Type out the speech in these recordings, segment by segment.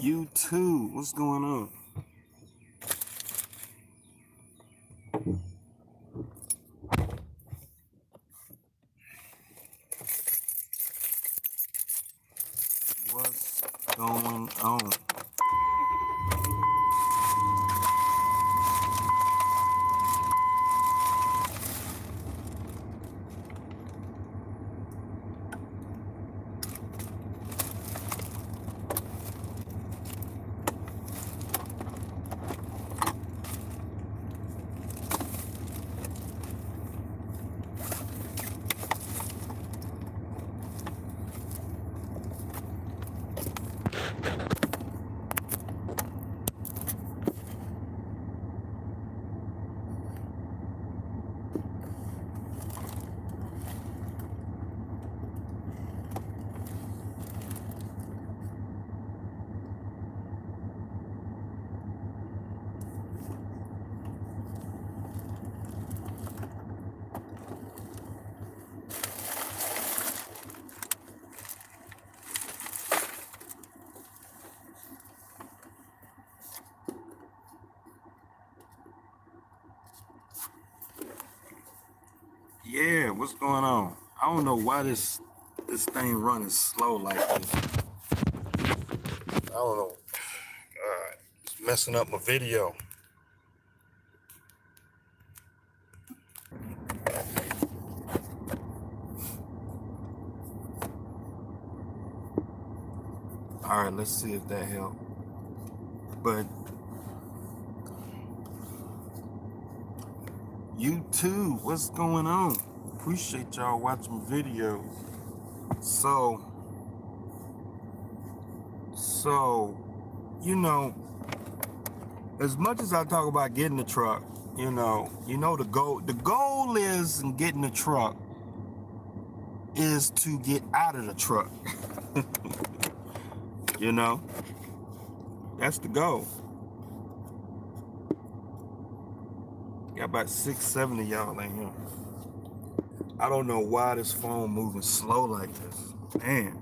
You too. What's going on? What's going on? Yeah, what's going on? I don't know why this thing running slow like this. I don't know. God, it's messing up my video. All right, let's see if that helped. But you too, what's going on? Appreciate y'all watching my videos. So, you know, as much as I talk about getting the truck, you know the goal is in getting the truck is to get out of the truck. You know, that's the goal. Got about 6-7 of y'all in here. I don't know why this phone moving slow like this, man.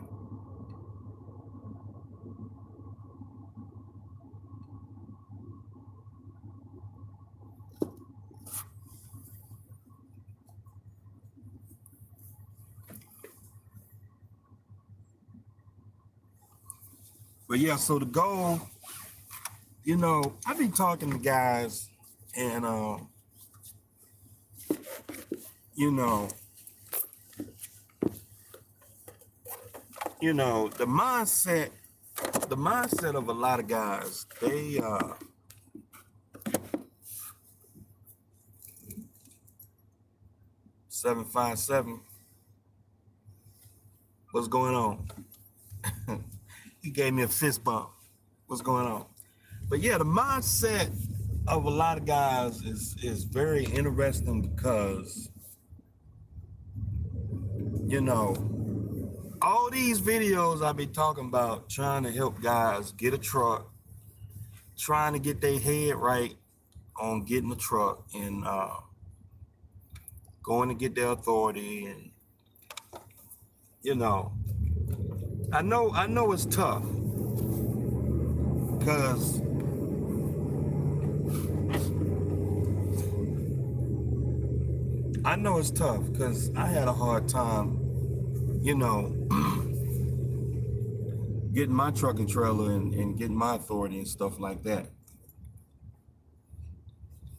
But yeah, so the goal, you know, I be talking to guys and you know, the mindset of a lot of guys, they 757, what's going on? He gave me a fist bump. What's going on? But yeah, the mindset of a lot of guys is very interesting because, you know, all these videos I be talking about trying to help guys get a truck, trying to get their head right on getting a truck and going to get their authority. And, you know, I know it's tough because I had a hard time, you know, getting my truck and trailer and getting my authority and stuff like that.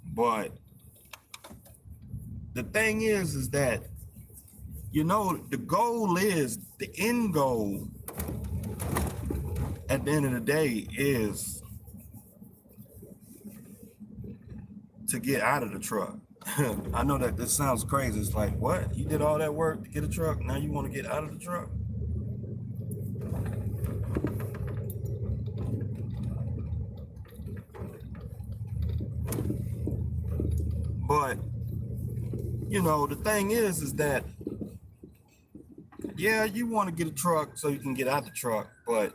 But the thing is that, you know, the end goal at the end of the day is to get out of the truck. I know that this sounds crazy. It's like, what? You did all that work to get a truck, now you want to get out of the truck? But, you know, the thing is that, yeah, you want to get a truck so you can get out the truck, but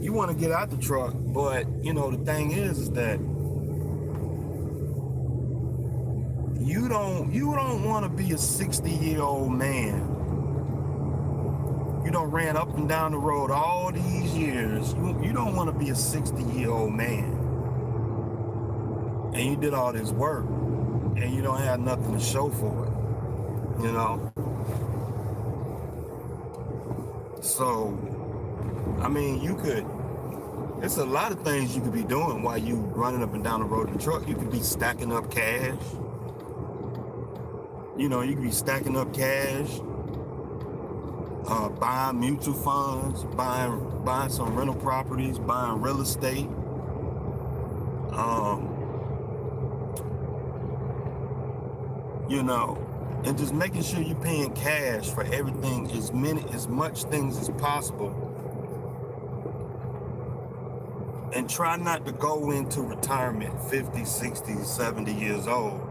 you want to get out the truck, but, you know, the thing is that you don't want to be a 60-year-old man. You don't ran up and down the road all these years. You don't want to be a 60-year-old man. And you did all this work and you don't have nothing to show for it, you know? So, I mean, it's a lot of things you could be doing while you running up and down the road in the truck. You could be stacking up cash. You know, you could be stacking up cash, buying mutual funds, buying some rental properties, buying real estate. You know, and just making sure you're paying cash for everything, as much things as possible. And try not to go into retirement 50, 60, 70 years old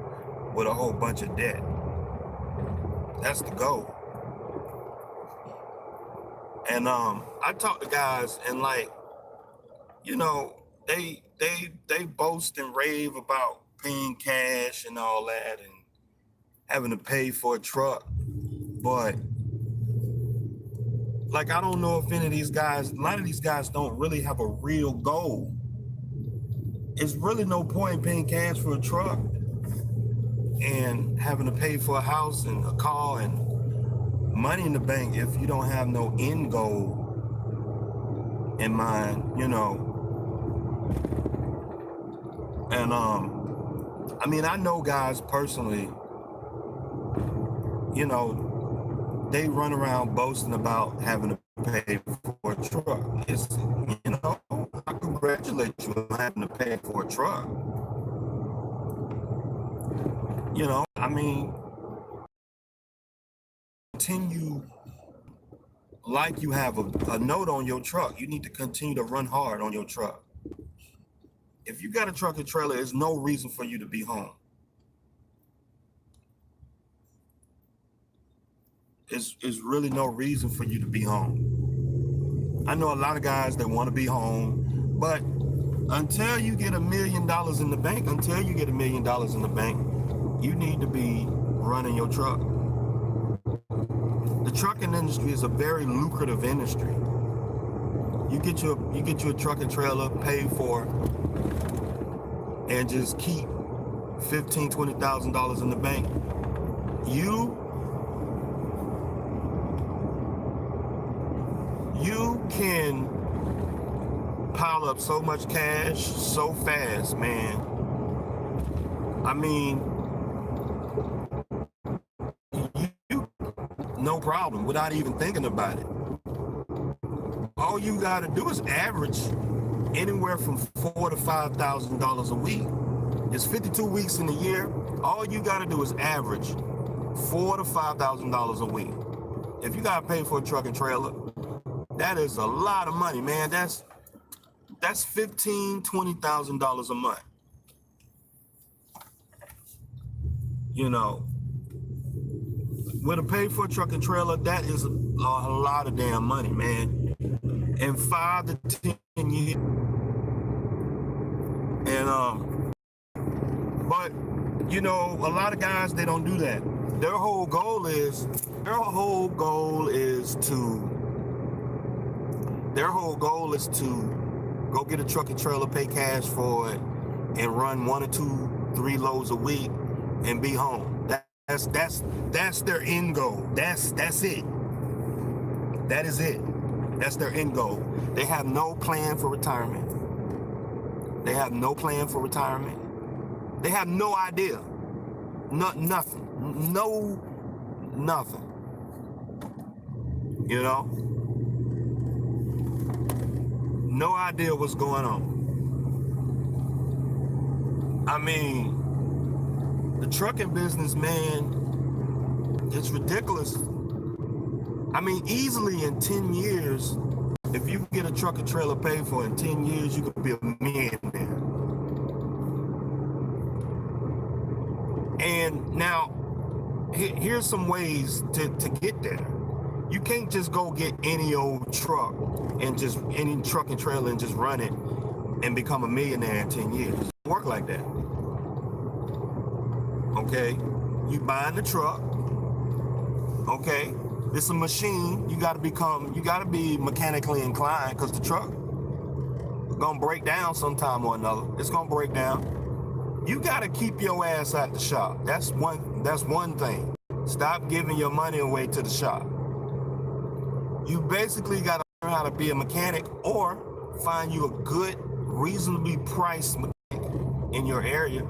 with a whole bunch of debt. That's the goal. And I talk to guys and, like, you know, they boast and rave about paying cash and all that and having to pay for a truck. But, like, I don't know if any of these guys, a lot of these guys don't really have a real goal. It's really no point in paying cash for a truck and having to pay for a house and a car and money in the bank if you don't have no end goal in mind, you know. And I mean, I know guys personally, you know, they run around boasting about having to pay for a truck. It's, you know, I congratulate you on having to pay for a truck. You know, I mean, continue like you have a note on your truck. You need to continue to run hard on your truck. If you got a truck and trailer, there's no reason for you to be home. It's really no reason for you to be home. I know a lot of guys that want to be home, but until you get $1 million in the bank, you need to be running your truck. The trucking industry is a very lucrative industry. You get you a truck and trailer paid for and just keep $15,000, $20,000 in the bank. You can pile up so much cash so fast, man. I mean, you no problem without even thinking about it. All you got to do is average anywhere from $4,000 to $5,000 a week. It's 52 weeks in a year. All you got to do is average $4,000 to $5,000 a week. If you got to pay for a truck and trailer, that is a lot of money, man. That's $15,000, $20,000 a month. You know, with a pay for a truck and trailer, that is a lot of damn money, man. In 5 to 10 years. And but you know, a lot of guys, they don't do that. Their whole goal is to go get a truck and trailer, pay cash for it, and run 1 or 2, 3 loads a week and be home. That's their end goal. That's it. That is it. That's their end goal. They have no plan for retirement. They have no plan for retirement. They have no idea. Nothing. Nothing. You know? No idea what's going on. I mean, the trucking business, man, it's ridiculous. I mean, easily in 10 years, if you get a truck and trailer paid for in 10 years, you could be a millionaire. And now, here's some ways to get there. You can't just go get any old truck and just any truck and trailer and just run it and become a millionaire in 10 years. It doesn't work like that. Okay? You buying the truck, okay? It's a machine. You gotta be mechanically inclined because the truck is gonna break down sometime or another. It's gonna break down. You gotta keep your ass at the shop. That's one thing. Stop giving your money away to the shop. You basically gotta learn how to be a mechanic or find you a good, reasonably priced mechanic in your area.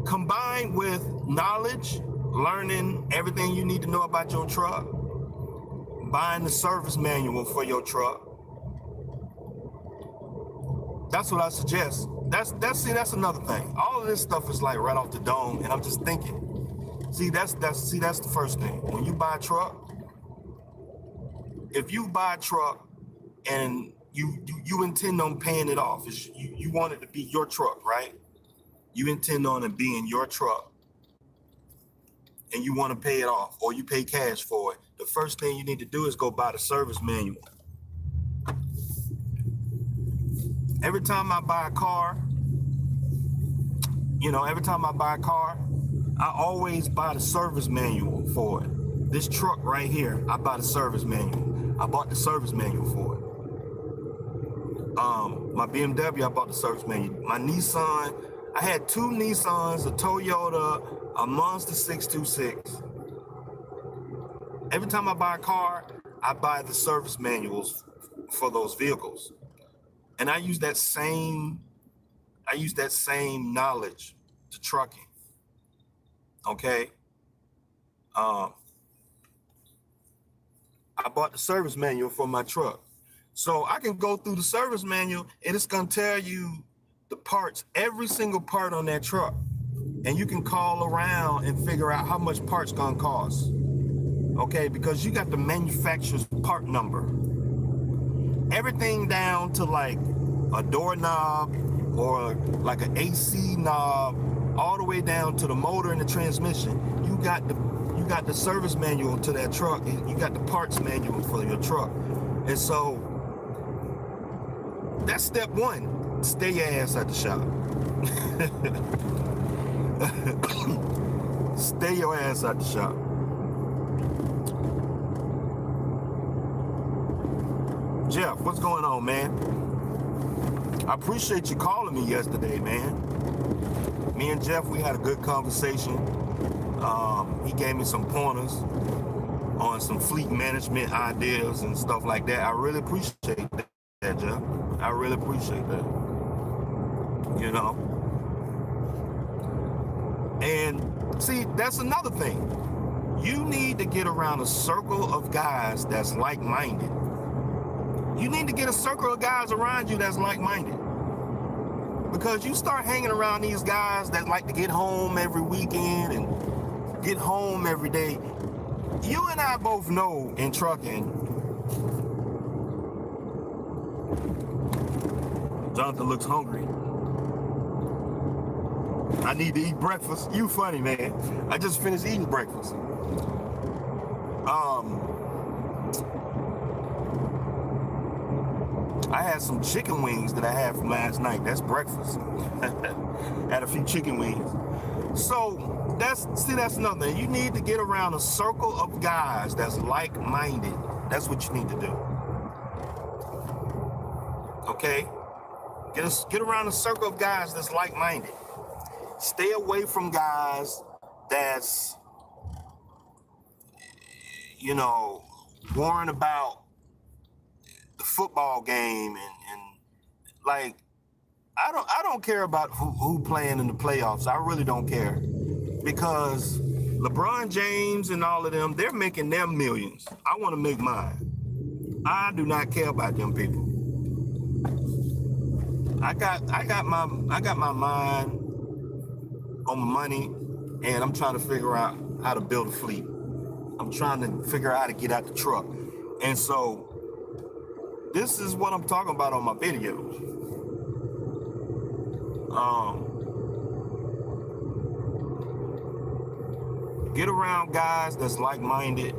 Combined with knowledge, learning everything you need to know about your truck, buying the service manual for your truck. That's what I suggest. That's another thing. All of this stuff is like right off the dome, and I'm just thinking. That's the first thing. When you buy a truck, if you buy a truck and you intend on paying it off, you want it to be your truck, right? You intend on it being your truck and you want to pay it off or you pay cash for it. The first thing you need to do is go buy the service manual. Every time I buy a car, I always buy the service manual for it. This truck right here, I buy the service manual. I bought the service manual for it. My BMW, I bought the service manual. My Nissan, I had two Nissans, a Toyota, a Monster 626. Every time I buy a car, I buy the service manuals for those vehicles. And I use that same knowledge to trucking. Okay. I bought the service manual for my truck. So I can go through the service manual and it's gonna tell you the parts, every single part on that truck. And you can call around and figure out how much parts gonna cost. Okay, because you got the manufacturer's part number. Everything down to like a doorknob or like an AC knob, all the way down to the motor and the transmission. You got the service manual to that truck, and you got the parts manual for your truck. And so that's step one. Stay your ass at the shop. Stay your ass at the shop. Jeff, what's going on, man? I appreciate you calling me yesterday, man. Me and Jeff, we had a good conversation. He gave me some pointers on some fleet management ideas and stuff like that. I really appreciate that, Jeff. I really appreciate that. You know? And see, that's another thing. You need to get around a circle of guys that's like-minded. You need to get a circle of guys around you that's like-minded. Because you start hanging around these guys that like to get home every weekend and get home every day. You and I both know in trucking, Jonathan looks hungry. I need to eat breakfast. You funny, man. I just finished eating breakfast. I had some chicken wings that I had from last night. That's breakfast. Had a few chicken wings. So that's another thing. You need to get around a circle of guys that's like-minded. That's what you need to do. Okay? Get around a circle of guys that's like-minded. Stay away from guys that's, worrying about the football game and like, I don't care about who playing in the playoffs. I really don't care, because LeBron James and all of them, they're making their millions. I want to make mine. I do not care about them people. I got my mind on my money, and I'm trying to figure out how to build a fleet. I'm trying to figure out how to get out the truck. And so this is what I'm talking about on my videos. Get around guys that's like-minded.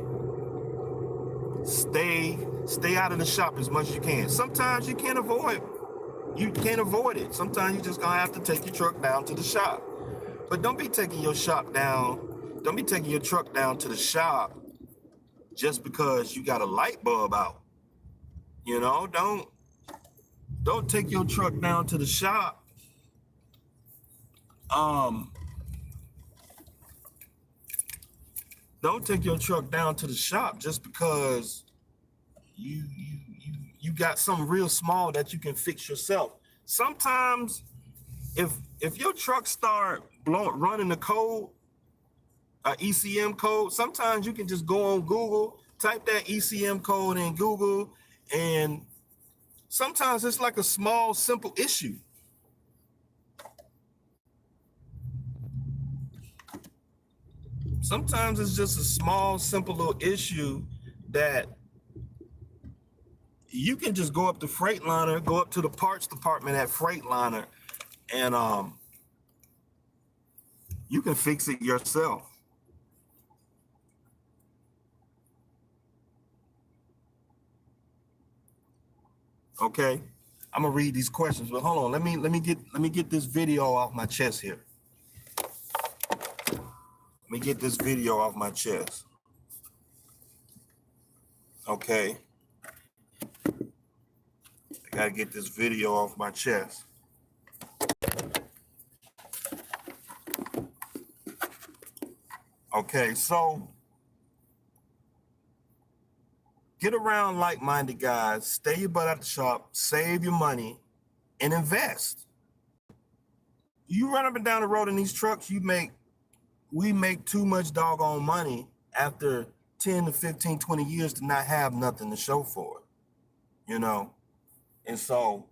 Stay out of the shop as much as you can. Sometimes you can't avoid it. Sometimes you just gonna have to take your truck down to the shop. But don't be taking your shop down. Don't be taking your truck down to the shop just because you got a light bulb out. You know, don't take your truck down to the shop. Um, don't take your truck down to the shop just because you got something real small that you can fix yourself. Sometimes if your truck start running the code, ECM code, sometimes you can just go on Google, type that ECM code in Google, and sometimes it's like a small, simple issue. Sometimes it's just a small, simple little issue that you can just go up to Freightliner, go up to the parts department at Freightliner, and you can fix it yourself. Okay, I'm gonna read these questions, but hold on, let me get this video off my chest here. Let me get this video off my chest. Okay, I gotta get this video off my chest. Okay, so get around like-minded guys, stay your butt at the shop, save your money, and invest. You run up and down the road in these trucks, we make too much doggone money after 10 to 15, 20 years to not have nothing to show for it, you know? And so,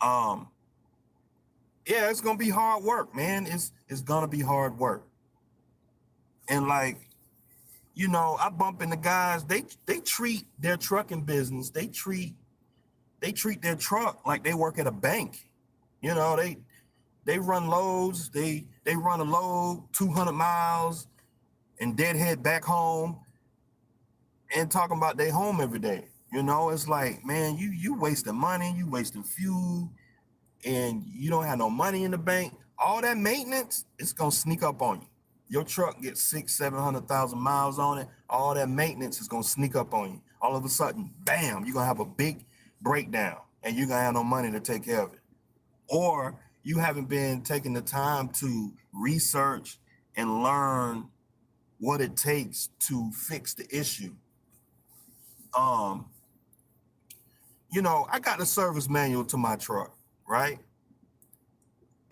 yeah, it's gonna be hard work, man. It's gonna be hard work. And like, you know, I bump into guys, they treat their trucking business, they treat their truck like they work at a bank. You know, they run loads, they run a load 200 miles and deadhead back home and talking about they home every day. You know, it's like, man, you wasting money, you wasting fuel, and you don't have no money in the bank. All that maintenance, it's gonna sneak up on you. Your truck gets 600,000-700,000 miles on it. All that maintenance is gonna sneak up on you. All of a sudden, bam, you're gonna have a big breakdown and you're gonna have no money to take care of it. Or you haven't been taking the time to research and learn what it takes to fix the issue. You know, I got a service manual to my truck, right?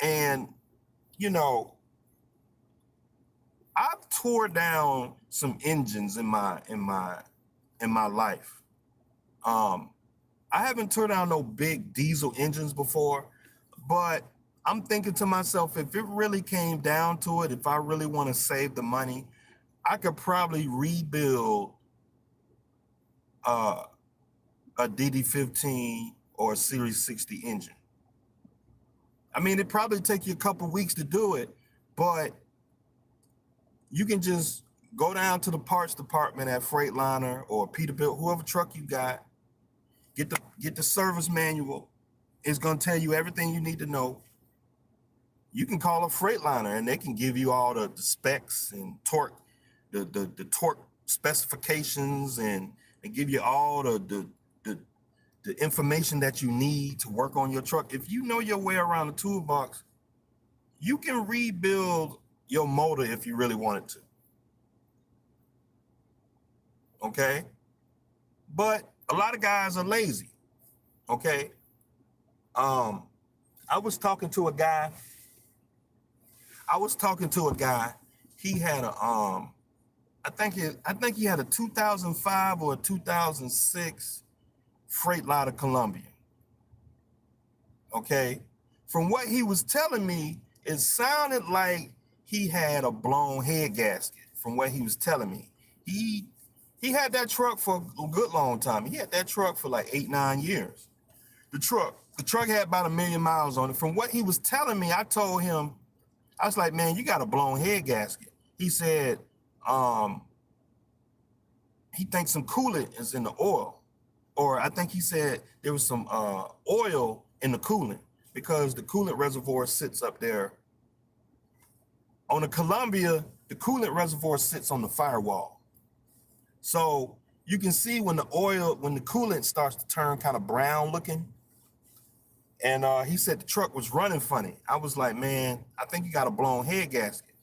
And, you know, I've tore down some engines in my life. I haven't tore down no big diesel engines before, but I'm thinking to myself, if it really came down to it, if I really want to save the money, I could probably rebuild a DD15 or a Series 60 engine. I mean, it'd probably take you a couple weeks to do it, but you can just go down to the parts department at Freightliner or Peterbilt, whoever truck you got, get the service manual. It's gonna tell you everything you need to know. You can call a Freightliner and they can give you all the specs and torque, the torque specifications, and give you all the information that you need to work on your truck. If you know your way around the toolbox, you can rebuild your motor if you really wanted to. Okay? But a lot of guys are lazy. Okay? I was talking to a guy. He had a I think he had a 2005 or a 2006 Freightliner Columbia. Okay? From what he was telling me, it sounded like he had a blown head gasket. From what he was telling me, he had that truck for a good long time. He had that truck for like 8-9 years. The truck had about 1 million miles on it. From what he was telling me, I told him, I was like, man, you got a blown head gasket. He said, he thinks some coolant is in the oil, or I think he said there was some oil in the coolant, because the coolant reservoir sits up there On the Columbia, the coolant reservoir sits on the firewall. So you can see when the coolant starts to turn kind of brown looking. And he said the truck was running funny. I was like, man, I think you got a blown head gasket.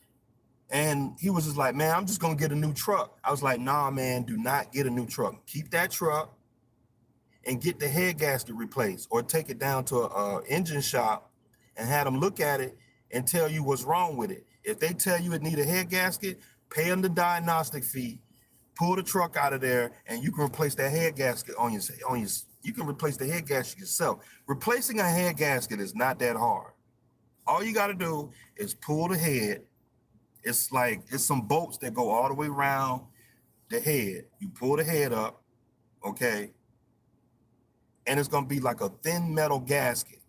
And he was just like, man, I'm just gonna get a new truck. I was like, nah, man, do not get a new truck. Keep that truck and get the head gasket replaced, or take it down to a engine shop and have them look at it and tell you what's wrong with it. If they tell you it need a head gasket, pay them the diagnostic fee, pull the truck out of there, and you can replace that head gasket on your. You can replace the head gasket yourself. Replacing a head gasket is not that hard. All you got to do is pull the head. It's some bolts that go all the way around the head. You pull the head up, okay? And it's gonna be like a thin metal gasket.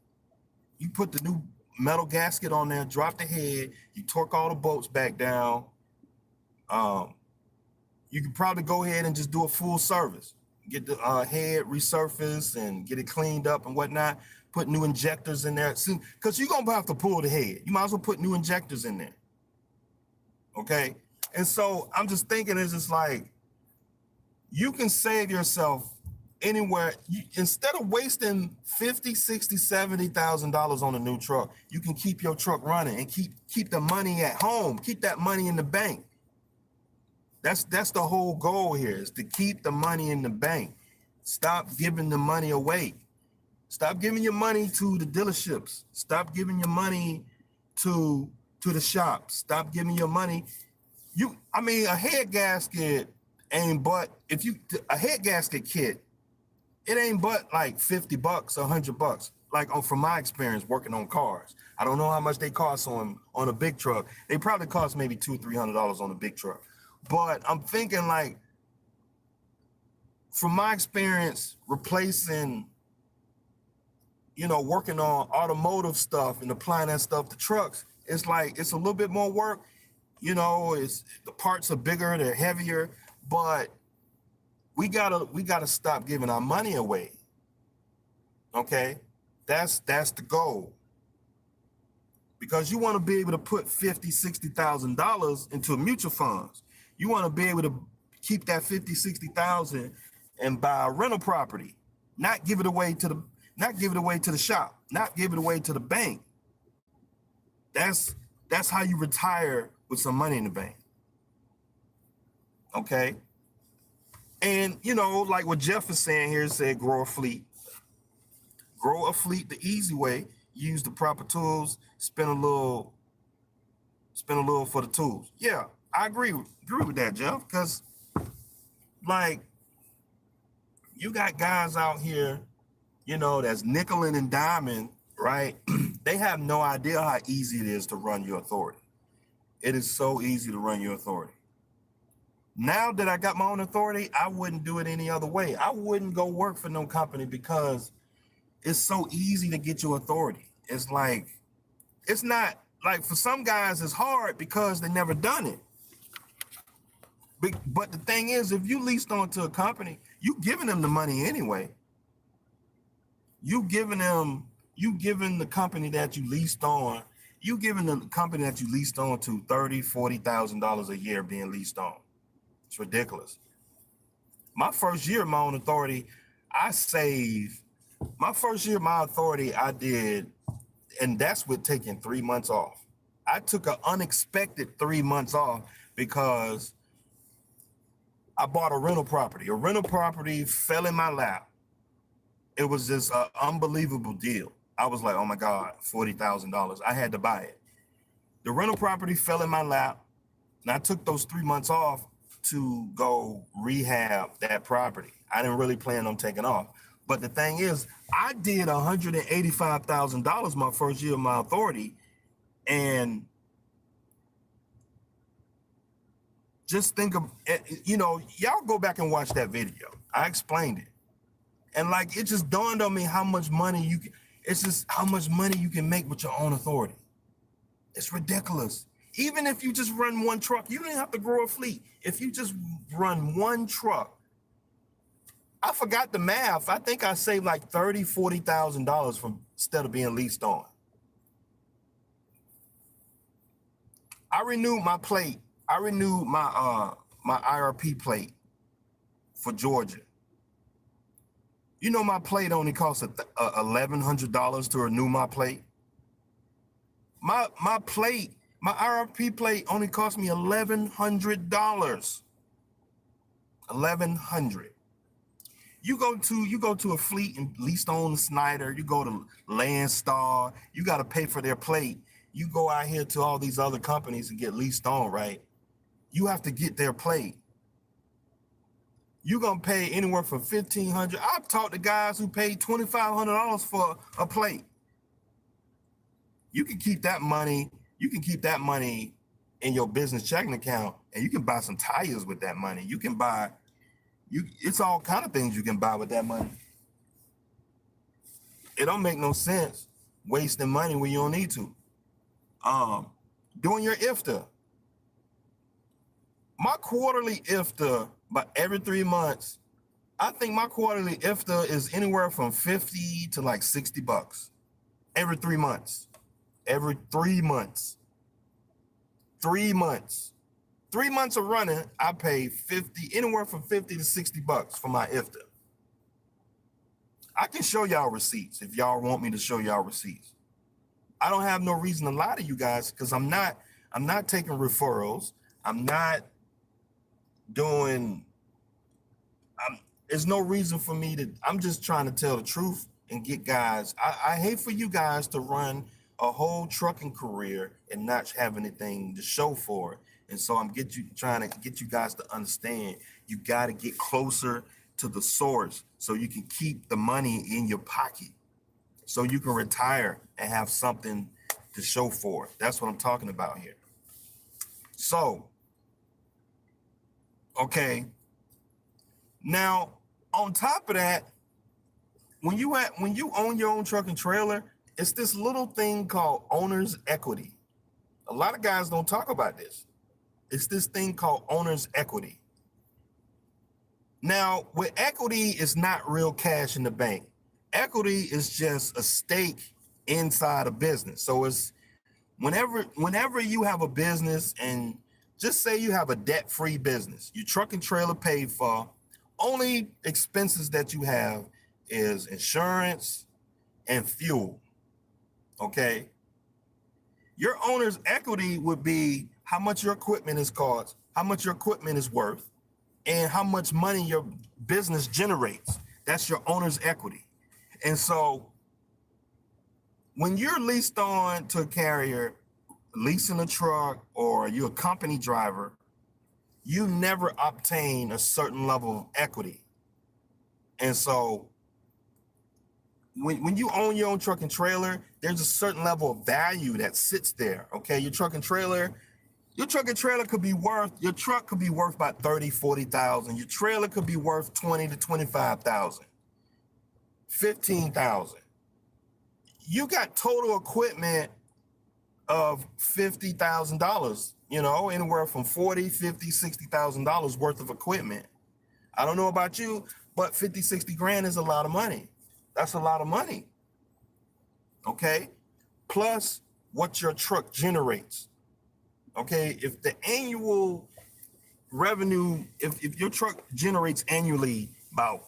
You put the new metal gasket on there, drop the head, you torque all the bolts back down. You can probably go ahead and just do a full service. Get the head resurfaced and get it cleaned up and whatnot. Put new injectors in there. Because you're gonna have to pull the head. You might as well put new injectors in there. Okay? And so I'm just thinking, it's just like, you can save yourself anywhere. Instead of wasting $50,000, $60,000, $70,000 on a new truck, you can keep your truck running and keep the money at home. Keep that money in the bank. That's the whole goal here, is to keep the money in the bank. Stop giving the money away. Stop giving your money to the dealerships. Stop giving your money to the shops. Stop giving your money. A head gasket ain't but, a head gasket kit, it ain't but like $50, $100. Like from my experience working on cars. I don't know how much they cost on a big truck. They probably cost maybe $200, $300 on a big truck. But I'm thinking, like, from my experience replacing, working on automotive stuff and applying that stuff to trucks, it's like, it's a little bit more work. It's, the parts are bigger, they're heavier, but we gotta stop giving our money away. Okay, that's the goal. Because you want to be able to put $50,000, $60,000 into mutual funds. You want to be able to keep that $50,000, $60,000 and buy a rental property, not give it away to the shop, not give it away to the bank. That's how you retire with some money in the bank. Okay. And like what Jeff is saying here, said grow a fleet. Grow a fleet the easy way. Use the proper tools. Spend a little for the tools. Yeah, I agree with that, Jeff, because like, you got guys out here, that's nickeling and diming, right? They have no idea how easy it is to run your authority. It is so easy to run your authority. Now that I got my own authority, I wouldn't do it any other way. I wouldn't go work for no company, because it's so easy to get your authority. It's like, it's not like, for some guys it's hard because they never done it. But the thing is, if you leased onto a company, you giving them the money anyway. You giving the company that you leased on, to $30,000, $40,000 a year being leased on. It's ridiculous. My first year of my own authority, I did, and that's with taking 3 months off. I took an unexpected 3 months off because I bought a rental property. A rental property fell in my lap. It was just an unbelievable deal. I was like, oh my God, $40,000. I had to buy it. The rental property fell in my lap, and I took those 3 months off to go rehab that property. I didn't really plan on taking off. But the thing is, I did $185,000 my first year of my authority. And just think of, y'all go back and watch that video. I explained it. And like, it just dawned on me how much money you can make with your own authority. It's ridiculous. Even if you just run one truck, you don't even have to grow a fleet. If you just run one truck, I forgot the math. I think I saved like $30,000, $40,000 from instead of being leased on. I renewed my plate. I renewed my IRP plate for Georgia. You know, my plate only costs $1,100 to renew my plate. My plate, my IRP plate only cost me $1,100. $1,100. You go to a fleet and lease on Snyder. You go to Landstar. You got to pay for their plate. You go out here to all these other companies and get leased on, right? You have to get their plate. You're gonna pay anywhere from $1,500. I've talked to guys who paid $2,500 for a plate. You can keep that money. You can keep that money in your business checking account, and you can buy some tires with that money. You can buy. It's all kind of things you can buy with that money. It don't make no sense wasting money when you don't need to. Doing your IFTA. My quarterly IFTA, but every 3 months, I think my quarterly IFTA is anywhere from 50 to like $60 every 3 months. Every 3 months. 3 months. 3 months of running, I pay anywhere from 50 to $60 for my IFTA. I can show y'all receipts if y'all want me to show y'all receipts. I don't have no reason to lie to you guys because I'm not taking referrals. There's no reason for me to, I'm just trying to tell the truth and get guys. I hate for you guys to run a whole trucking career and not have anything to show for it. And so I'm trying to get you guys to understand you got to get closer to the source so you can keep the money in your pocket so you can retire and have something to show for it. That's what I'm talking about here. So, okay. Now, on top of that, when you own your own truck and trailer, it's this little thing called owner's equity. A lot of guys don't talk about this. It's this thing called owner's equity. Now, with equity, it's not real cash in the bank. Equity is just a stake inside a business. So it's whenever you have a business, and just say you have a debt-free business, your truck and trailer paid for, only expenses that you have is insurance and fuel, okay? Your owner's equity would be how much your equipment is cost, how much your equipment is worth, and how much money your business generates. That's your owner's equity. And so when you're leased on to a carrier, leasing a truck, or you're a company driver, you never obtain a certain level of equity. And so when you own your own truck and trailer, there's a certain level of value that sits there, okay? Your truck and trailer could be worth, your truck could be worth about 30, 40,000. Your trailer could be worth 20 to 25,000, 15,000. You got total equipment of $50,000, anywhere from 40, 50, $60,000 worth of equipment. I don't know about you, but 50, 60 grand is a lot of money. That's a lot of money. Okay. Plus what your truck generates. Okay. If the annual revenue, if your truck generates annually about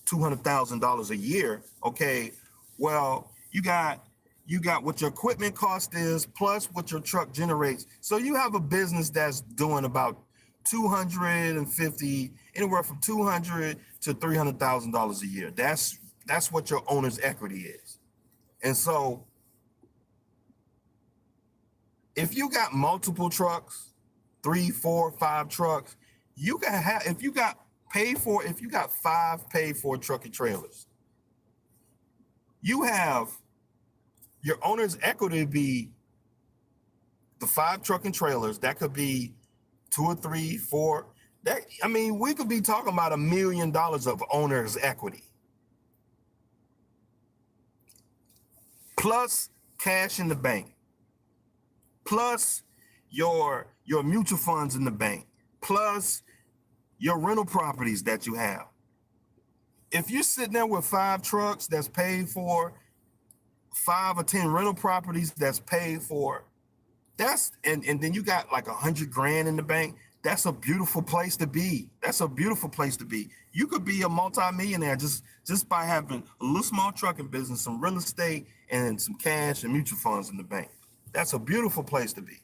$200,000 a year, okay, well, you got what your equipment cost is plus what your truck generates. So you have a business that's doing about $250, anywhere from $200 to $300,000 a year. That's what your owner's equity is. And so if you got multiple trucks, 3, 4, 5 trucks, you can have, if you got 5 paid for truck and trailers, you have your owner's equity be the 5 truck and trailers. That could be 2 or 3, 4. We could be talking about $1 million of owner's equity. Plus cash in the bank. Plus your mutual funds in the bank. Plus your rental properties that you have. If you're sitting there with 5 trucks that's paid for, 5 or 10 rental properties that's paid for, And then you got like 100 grand in the bank. That's a beautiful place to be. That's a beautiful place to be. You could be a multimillionaire just by having a little small trucking business, some real estate, and some cash and mutual funds in the bank. That's a beautiful place to be.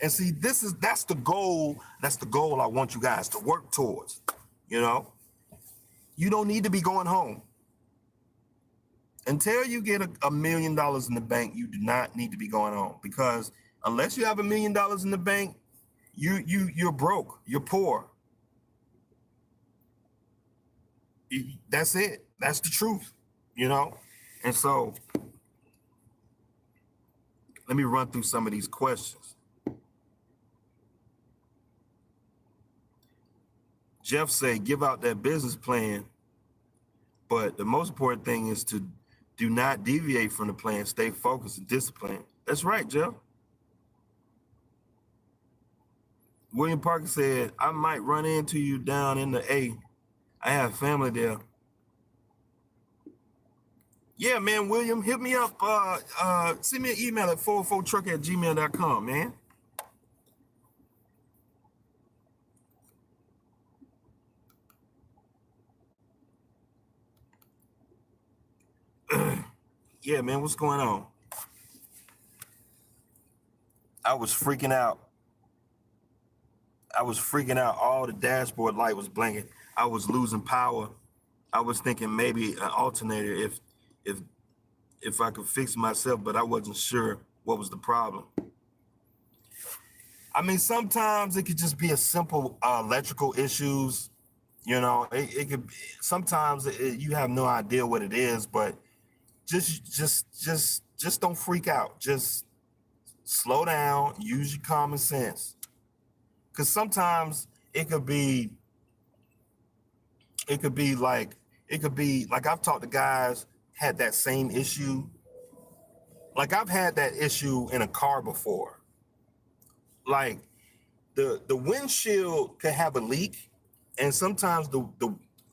And see, that's the goal. That's the goal I want you guys to work towards. You know, you don't need to be going home. Until you get $1 million in the bank, you do not need to be going home, because unless you have $1 million in the bank, you're broke, you're poor. That's it. That's the truth, you know? And so let me run through some of these questions. Jeff say, give out that business plan, but the most important thing is to do not deviate from the plan. Stay focused and disciplined. That's right, Jeff. William Parker said, I might run into you down in the A. I have family there. Yeah, man, William, hit me up. Send me an email at 404truck@gmail.com, man. Yeah, man, what's going on? I was freaking out. All the dashboard light was blinking. I was losing power. I was thinking maybe an alternator if I could fix myself, but I wasn't sure what was the problem. I mean, sometimes it could just be a simple electrical issues. You know, it could. Sometimes you have no idea what it is, but just don't freak out. Just slow down. Use your common sense. Because sometimes it could be like I've talked to guys had that same issue. Like I've had that issue in a car before. Like the windshield could have a leak, and sometimes the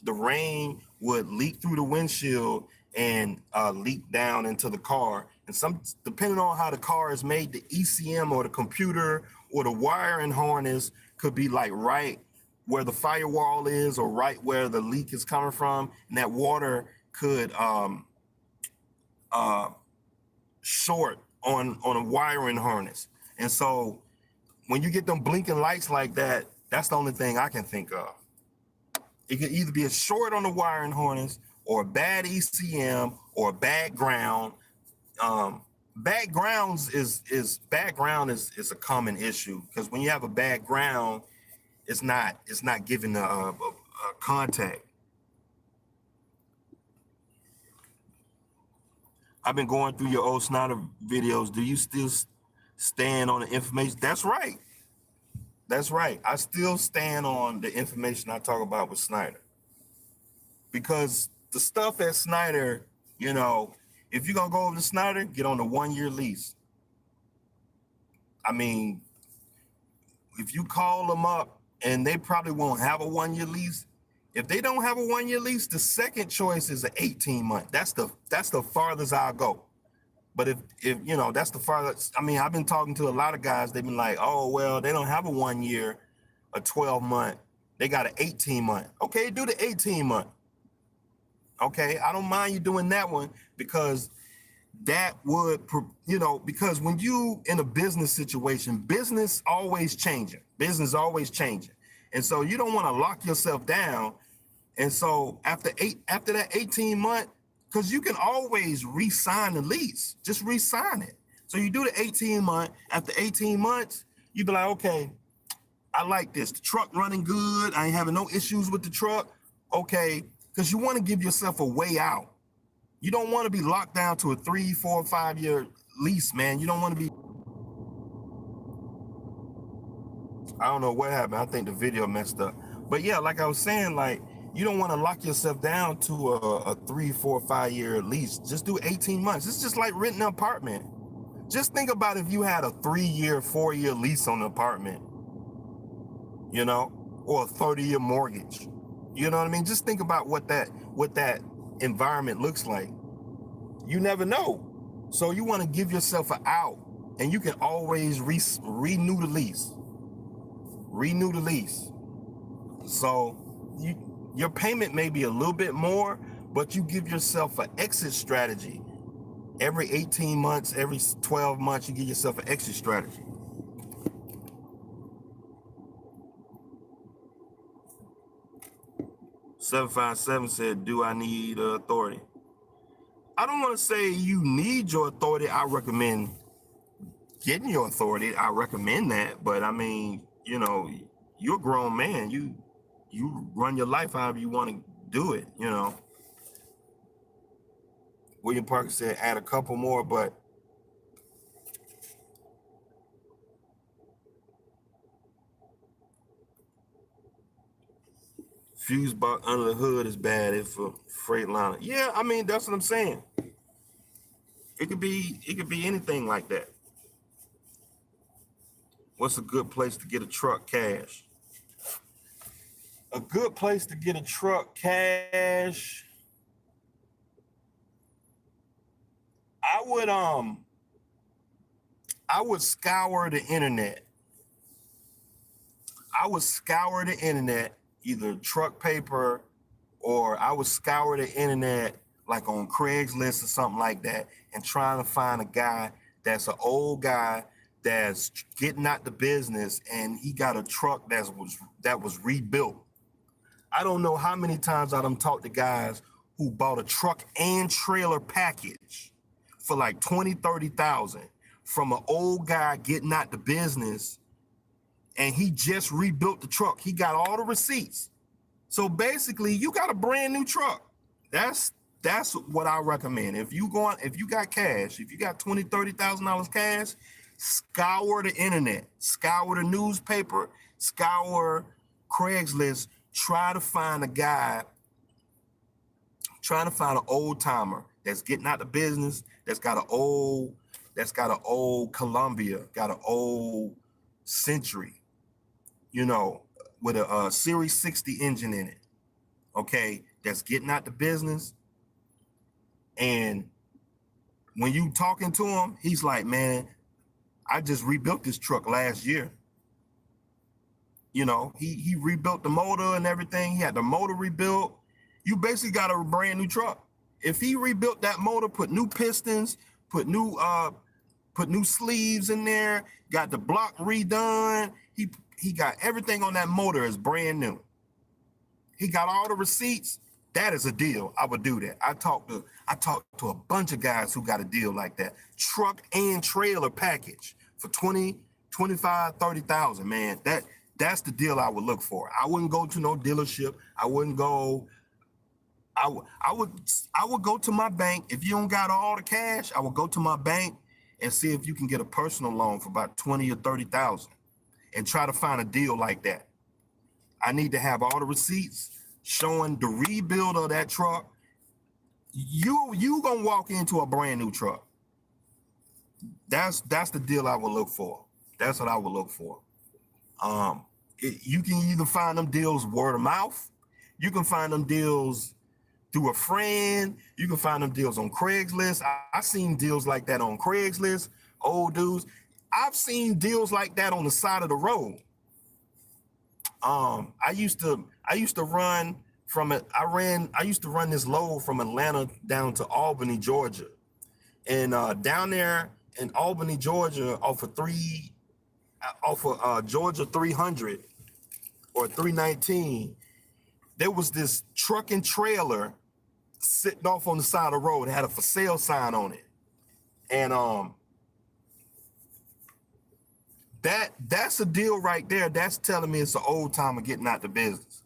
rain would leak through the windshield and leak down into the car. And depending on how the car is made, the ECM or the computer or the wiring harness could be like right where the firewall is, or right where the leak is coming from, and that water could short on a wiring harness. And so when you get them blinking lights like that, that's the only thing I can think of. It could either be a short on the wiring harness, or a bad ECM, or a bad ground. Background is a common issue, because when you have a bad ground, it's not giving a contact. I've been going through your old Snyder videos. Do you still stand on the information? That's right. That's right. I still stand on the information I talk about with Snyder, because the stuff at Snyder, you know, if you're gonna go over to Snyder, get on a 1-year lease. I mean, if you call them up and they probably won't have a 1-year lease. If they don't have a 1-year lease, the second choice is an 18-month. That's the farthest I'll go. But if you know, that's the farthest. I mean, I've been talking to a lot of guys. They've been like, oh, well, they don't have a 1 year, a 12-month. They got an 18-month. Okay, do the 18-month. Okay, I don't mind you doing that one, because that would, you know, because when you in a business situation, business always changing. And so you don't want to lock yourself down. And so after that 18-month, because you can always re-sign the lease, just re-sign it. So you do the 18-month. After 18 months, you be like, okay, I like this. The truck running good. I ain't having no issues with the truck. Okay, because you want to give yourself a way out. You don't want to be locked down to a 3, 4, 5 year lease, man. You don't want to be. I don't know what happened. I think the video messed up. But yeah, like I was saying, like, you don't want to lock yourself down to a 3, 4, 5 year lease. Just do 18 months. It's just like renting an apartment. Just think about if you had a 3-year, 4-year lease on an apartment, you know, or a 30-year mortgage. You know what I mean? Just think about what that environment looks like. You never know. So you want to give yourself an out. and you can always renew the lease. Renew the lease. So your payment may be a little bit more, but you give yourself an exit strategy. Every 18 months, every 12 months, you give yourself an exit strategy. "757 said, do I need authority?" I don't want to say you need your authority. I recommend getting your authority. I recommend that. But I mean, you know, you're a grown man. You run your life however you want to do it, you know. William Parker said add a couple more, but fuse box under the hood is bad if a Freightliner. Yeah, I mean, that's what I'm saying. It could be anything like that. What's a good place to get a truck cash? A good place to get a truck cash, I would scour the internet. I would scour the internet, either Truck Paper, or I would scour the internet like on Craigslist or something like that, and trying to find a guy that's an old guy that's getting out the business, and he got a truck that was rebuilt. I don't know how many times I done talked to guys who bought a truck and trailer package for like 20, 30,000 from an old guy getting out the business, and he just rebuilt the truck. He got all the receipts. So basically, you got a brand new truck. That's what I recommend. If you got cash, if you got $20,000, $30,000 cash, scour the internet, scour the newspaper, scour Craigslist. Try to find a guy, trying to find an old timer that's getting out the business, that's got an old Columbia, got an old Century, you know, with a Series 60 engine in it, okay, that's getting out the business. And when you talking to him, he's like, man, I just rebuilt this truck last year. You know, he rebuilt the motor and everything. He had the motor rebuilt. You basically got a brand new truck. If he rebuilt that motor, put new pistons, put new sleeves in there, got the block redone, he got everything on that motor is brand new. He got all the receipts. That is a deal. I would do that. I talked to a bunch of guys who got a deal like that. Truck and trailer package for 20, 25, 30,000, man. That's the deal I would look for. I wouldn't go to no dealership. I would go to my bank. If you don't got all the cash, I would go to my bank and see if you can get a personal loan for about 20 or 30,000 and try to find a deal like that. I need to have all the receipts showing the rebuild of that truck. You gonna walk into a brand new truck. That's the deal I would look for. That's what I would look for. You can either find them deals word of mouth. You can find them deals through a friend. You can find them deals on Craigslist. I've seen deals like that on Craigslist, old dudes. I've seen deals like that on the side of the road. I used to run this load from Atlanta down to Albany, Georgia. And down there in Albany, Georgia, off of Georgia 300 or 319, there was this truck and trailer sitting off on the side of the road. It had a for sale sign on it. And that's a deal right there. That's telling me it's an old timer getting out the business.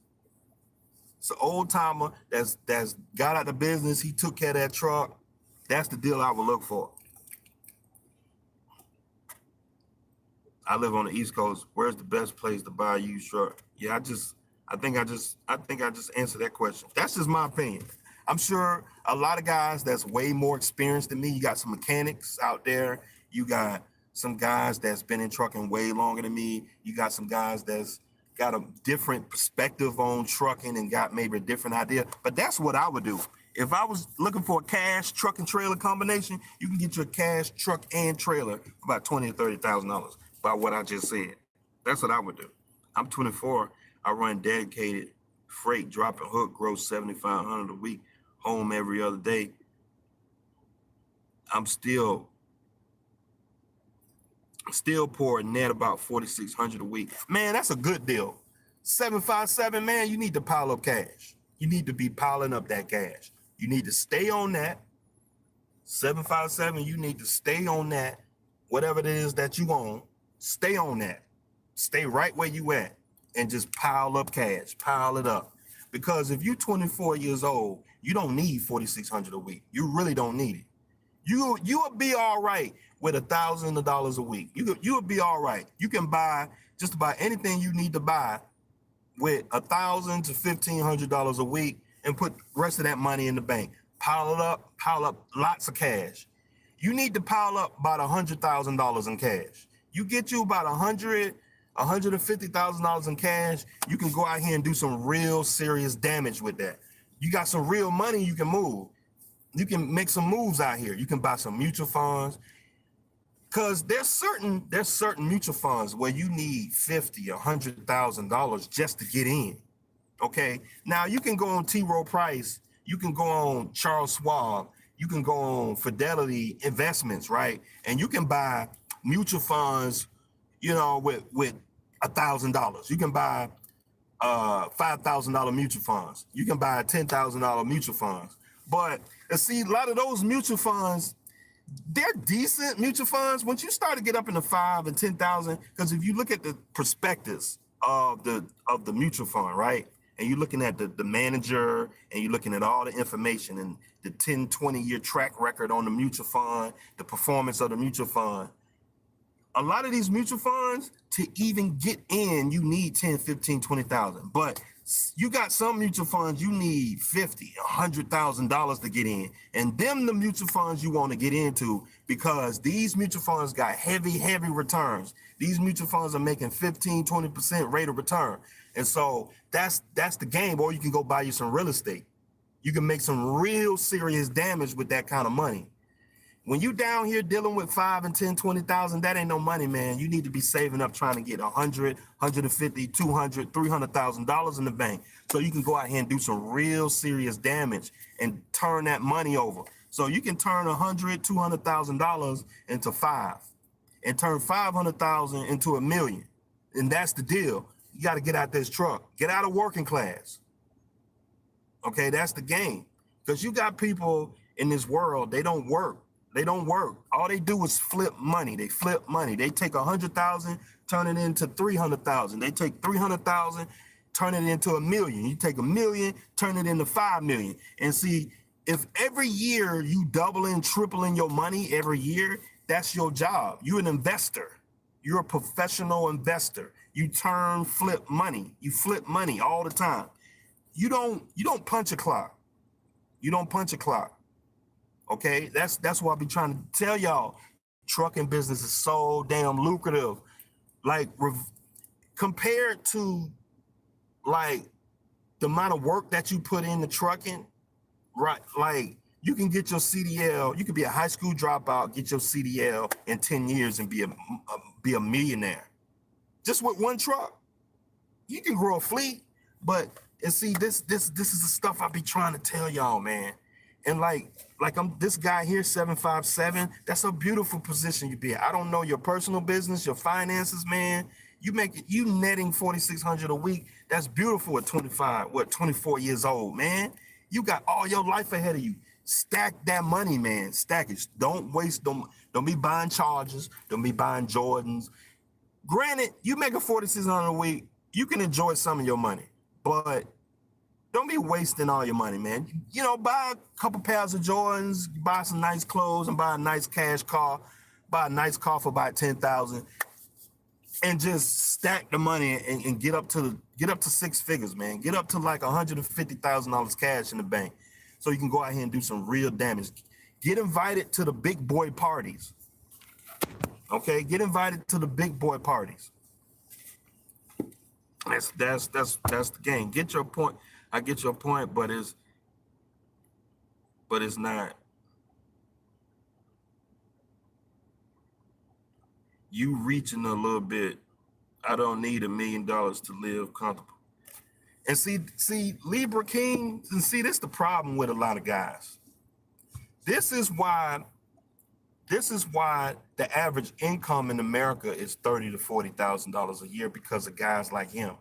It's an old timer that's got out the business. He took care of that truck. That's the deal I would look for. I live on the East Coast. Where's the best place to buy a used truck? Yeah, I think I just answered that question. That's just my opinion. I'm sure a lot of guys that's way more experienced than me. You got some mechanics out there. You got some guys that's been in trucking way longer than me. You got some guys that's got a different perspective on trucking and got maybe a different idea. But that's what I would do. If I was looking for a cash truck and trailer combination, you can get your cash truck and trailer for about $20,000 or $30,000 by what I just said. That's what I would do. I'm 24. I run dedicated freight, drop and hook, gross 7,500 a week, home every other day. I'm still poor net about 4,600 a week. Man, that's a good deal. 757, man, you need to pile up cash. You need to be piling up that cash. You need to stay on that. 757, you need to stay on that. Whatever it is that you own, stay on that. Stay right where you at and just pile up cash, pile it up. Because if you're 24 years old, you don't need 4,600 a week. You really don't need it. You will be all right with $1,000 a week. You'll be all right. You can buy just about anything you need to buy with $1,000 to $1,500 a week and put the rest of that money in the bank. Pile up lots of cash. You need to pile up about $100,000 in cash. You get you about $150,000 in cash, you can go out here and do some real serious damage with that. You got some real money you can move. You can make some moves out here. You can buy some mutual funds. Cause there's certain mutual funds where you need $50,000 or $100,000 just to get in. Okay. Now you can go on T. Rowe Price, you can go on Charles Schwab, you can go on Fidelity Investments, right? And you can buy mutual funds, you know, with $1,000. You can buy $5,000 mutual funds. You can buy $10,000 mutual funds. But see, a lot of those mutual funds, they're decent mutual funds. Once you start to get up into 5 and 10,000, because if you look at the prospectus of the mutual fund, right, and you're looking at the manager and you're looking at all the information and the 10, 20-year track record on the mutual fund, the performance of the mutual fund, a lot of these mutual funds, to even get in, you need 10, 15, 20,000. But you got some mutual funds, you need $50,000, $100,000 to get in. And them the mutual funds you want to get into, because these mutual funds got heavy returns. These mutual funds are making 15, 20% rate of return. And so that's the game. Or you can go buy you some real estate. You can make some real serious damage with that kind of money. When you down here dealing with 5 and 10, 20,000, that ain't no money, man. You need to be saving up, trying to get 100, 150, 200, $300,000 in the bank, so you can go out here and do some real serious damage and turn that money over. So you can turn $100,000, $200,000 into 5, and turn 500,000 into $1 million. And that's the deal. You got to get out this truck, get out of working class. Okay, that's the game. Because you got people in this world, they don't work. They don't work. All they do is flip money. They flip money. They take 100,000, turn it into 300,000. They take 300,000, turn it into $1 million. You take $1 million, turn it into 5 million. And see, if every year you doubling, tripling your money every year, that's your job. You're an investor. You're a professional investor. You flip money. You flip money all the time. You don't punch a clock. You don't punch a clock. Okay, that's why I be trying to tell y'all, trucking business is so damn lucrative. Like compared to like the amount of work that you put into trucking, right? Like you can get your CDL, you could be a high school dropout, get your CDL in 10 years and be a millionaire. Just with one truck. You can grow a fleet, but and see this is the stuff I be trying to tell y'all, man. And like I'm this guy here, 757, that's a beautiful position you be in. I don't know your personal business, your finances, man. You netting 4,600 a week. That's beautiful at 24 years old, man. You got all your life ahead of you. Stack that money, man. Stack it. Don't waste, don't be buying Chargers, don't be buying Jordans. Granted, you making 4,600 a week, you can enjoy some of your money, but don't be wasting all your money, man. You know, buy a couple pairs of Jordans, buy some nice clothes, and buy a nice cash car. Buy a nice car for about 10,000, and just stack the money and get up to 6 figures, man. Get up to like $150,000 cash in the bank, so you can go out here and do some real damage. Get invited to the big boy parties. Okay, get invited to the big boy parties. That's the game. Get your point. I get your point, but but it's not. You reaching a little bit. I don't need $1 million to live comfortable. And see, Libra King, and see, this is the problem with a lot of guys. This is why the average income in America is $30,000 to $40,000 a year, because of guys like him.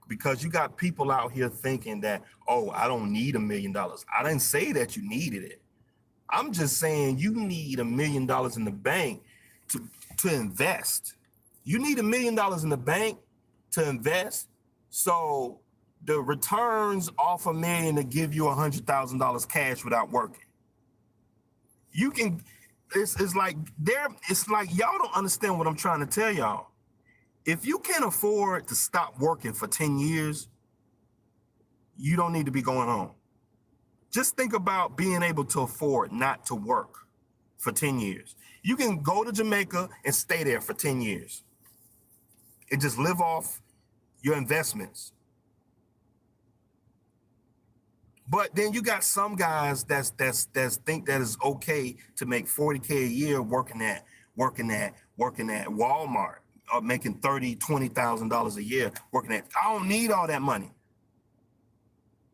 Because you got people out here thinking that, oh, I don't need $1 million. I didn't say that you needed it. I'm just saying you need $1 million in the bank to invest. You need $1 million in the bank to invest. So the returns off $1 million to give you $100,000 cash without working. You can, it's like y'all don't understand what I'm trying to tell y'all. If you can't afford to stop working for 10 years, you don't need to be going home. Just think about being able to afford not to work for 10 years. You can go to Jamaica and stay there for 10 years and just live off your investments. But then you got some guys that's think that it's okay to make $40K a year working at Walmart, or making $30,000, $20,000 a year working at. I don't need all that money.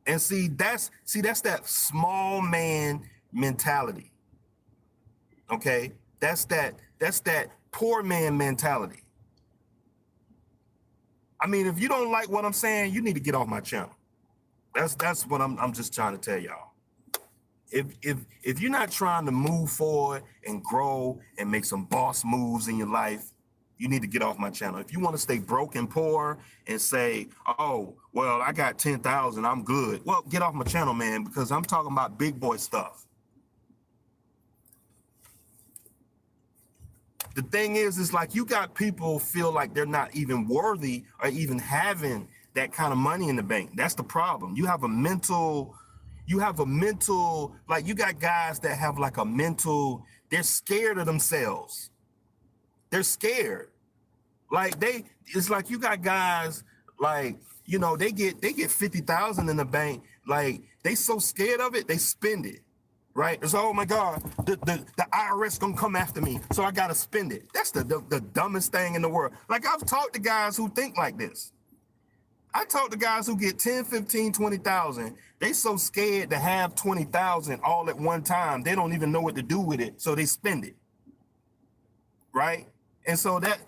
And see, that's that small man mentality. Okay, that's that poor man mentality. I mean, if you don't like what I'm saying, you need to get off my channel. That's what I'm just trying to tell y'all. If you're not trying to move forward and grow and make some boss moves in your life, you need to get off my channel. If you want to stay broke and poor and say, oh, well, I got 10,000, I'm good. Well, get off my channel, man, because I'm talking about big boy stuff. The thing is like you got people feel like they're not even worthy or even having that kind of money in the bank. That's the problem. You have a mental, like you got guys that have like a mental, they're scared of themselves. They're scared. Like it's like you got guys like, you know, they get 50,000 in the bank. Like they so scared of it, they spend it. Right? It's, oh my God, the IRS gonna come after me, so I gotta spend it. That's the dumbest thing in the world. Like I've talked to guys who think like this. I talk to guys who get 10, 15, 20,000. They so scared to have 20,000 all at one time, they don't even know what to do with it, so they spend it. Right? And so that's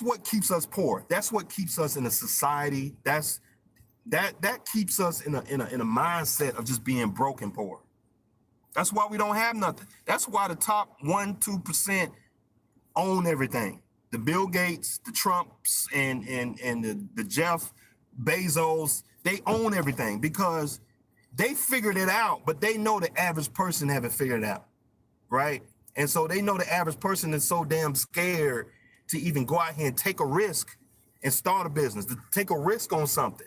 what keeps us poor. That's what keeps us in a society. That keeps us in a mindset of just being broke and poor. That's why we don't have nothing. That's why the top 1-2% own everything. The Bill Gates, the Trumps, and the Jeff Bezos, they own everything because they figured it out, but they know the average person haven't figured it out, right? And so they know the average person is so damn scared to even go out here and take a risk and start a business, to take a risk on something.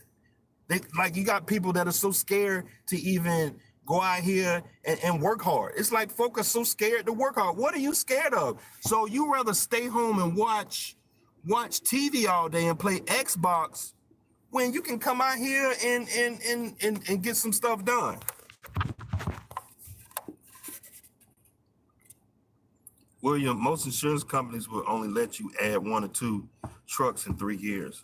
Like you got people that are so scared to even go out here and work hard. It's like folk are so scared to work hard. What are you scared of? So you rather stay home and watch TV all day and play Xbox when you can come out here and get some stuff done. William, most insurance companies will only let you add 1 or 2 trucks in 3 years.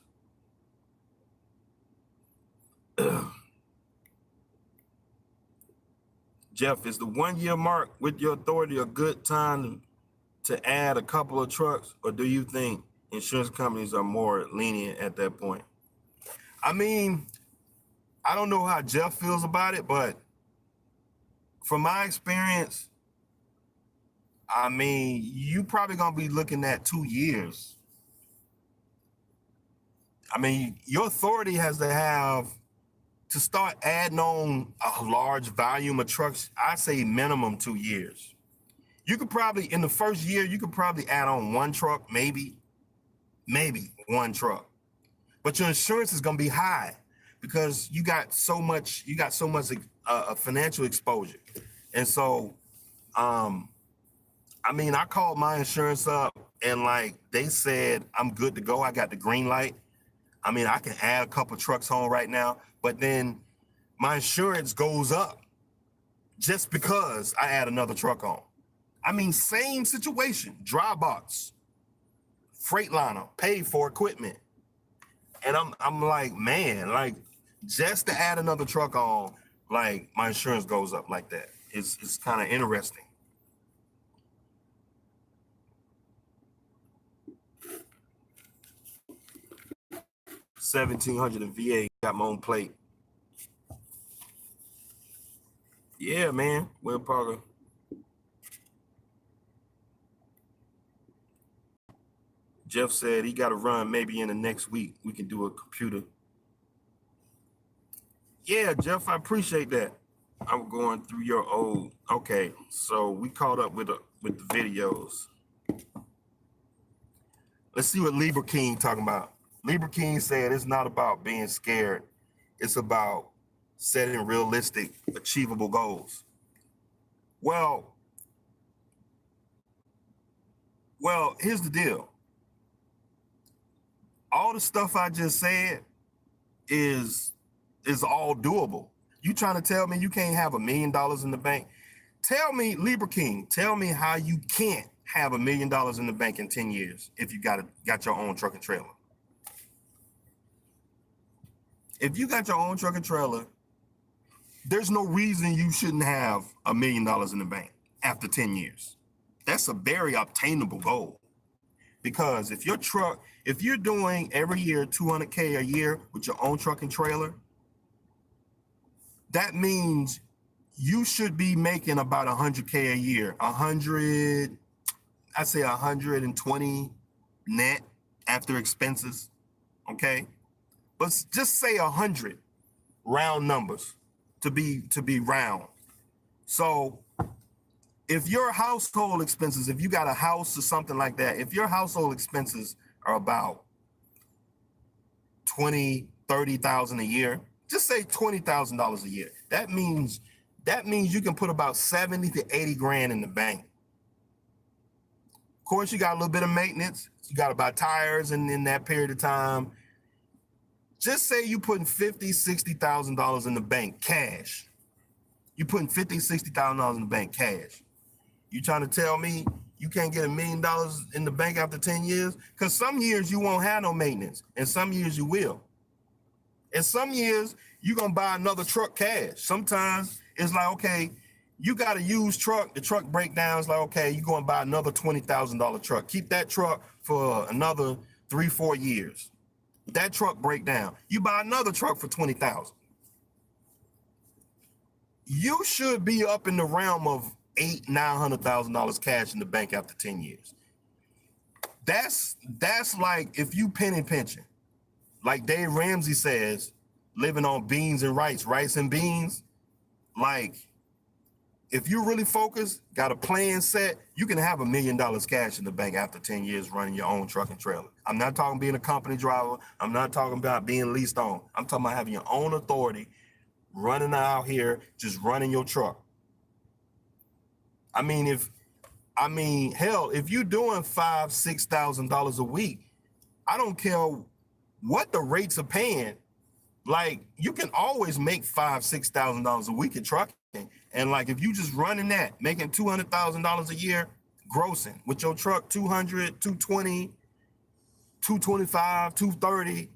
Jeff, is the 1-year mark with your authority a good time to add a couple of trucks, or do you think insurance companies are more lenient at that point? I mean, I don't know how Jeff feels about it, but from my experience, I mean, you probably gonna be looking at 2 years. I mean, your authority has to have to start adding on a large volume of trucks. I say minimum 2 years. You could probably, in the first year, you could probably add on 1 truck, maybe 1 truck. But your insurance is gonna be high because you got so much financial exposure. And so, I mean, I called my insurance up and like they said, I'm good to go. I got the green light. I mean, I can add a couple trucks home right now, but then my insurance goes up just because I add another truck on. I mean, same situation, dry box, Freightliner, paid for equipment. And I'm like, man, like just to add another truck on, like my insurance goes up like that. It's kind of interesting. $1,700 in VA, got my own plate. Yeah, man, Will Parker. Jeff said he got to run maybe in the next week. We can do a computer. Yeah, Jeff, I appreciate that. I'm going through your old. Okay, so we caught up with the videos. Let's see what Libra King talking about. Libra King said it's not about being scared. It's about setting realistic, achievable goals. Well, here's the deal. All the stuff I just said is all doable. You trying to tell me you can't have $1 million in the bank? Tell me, Libra King, tell me how you can't have $1 million in the bank in 10 years if you got your own truck and trailer. If you got your own truck and trailer, there's no reason you shouldn't have $1 million in the bank after 10 years. That's a very obtainable goal. Because if you're doing every year $200K a year with your own truck and trailer, that means you should be making about $100K a year. 120 net after expenses. Okay, but just say 100, round numbers to be round. So if your household expenses, if you got a house or something like that, if your household expenses are about 20, 30,000 a year, just say $20,000 a year. That means you can put about 70 to 80 grand in the bank. Of course, you got a little bit of maintenance. You got to buy tires in that period of time. Just say you putting $50,000, $60,000 in the bank cash. You putting $50,000, $60,000 in the bank cash. You trying to tell me you can't get $1 million in the bank after 10 years? Because some years you won't have no maintenance, and some years you will. And some years you're gonna buy another truck cash. Sometimes it's like, okay, you got a used truck, the truck breakdowns, like, okay, you're gonna buy another $20,000 truck. Keep that truck for another 3-4 years. That truck breakdown, you buy another truck for $20,000. You should be up in the realm of $800,000-$900,000 cash in the bank after 10 years. That's like if you penny pinching, like Dave Ramsey says, living on beans and rice and beans. Like, if you really focus, got a plan set, you can have $1 million cash in the bank after 10 years running your own truck and trailer. I'm not talking being a company driver. I'm not talking about being leased on. I'm talking about having your own authority, running out here, just running your truck. I mean, hell, if you're doing $5,000-$6,000 a week, I don't care what the rates are paying. Like, you can always make $5,000-$6,000 a week in trucking. And like, if you just running that, making $200,000 a year, grossing with your truck, 200, 220, 225, 230.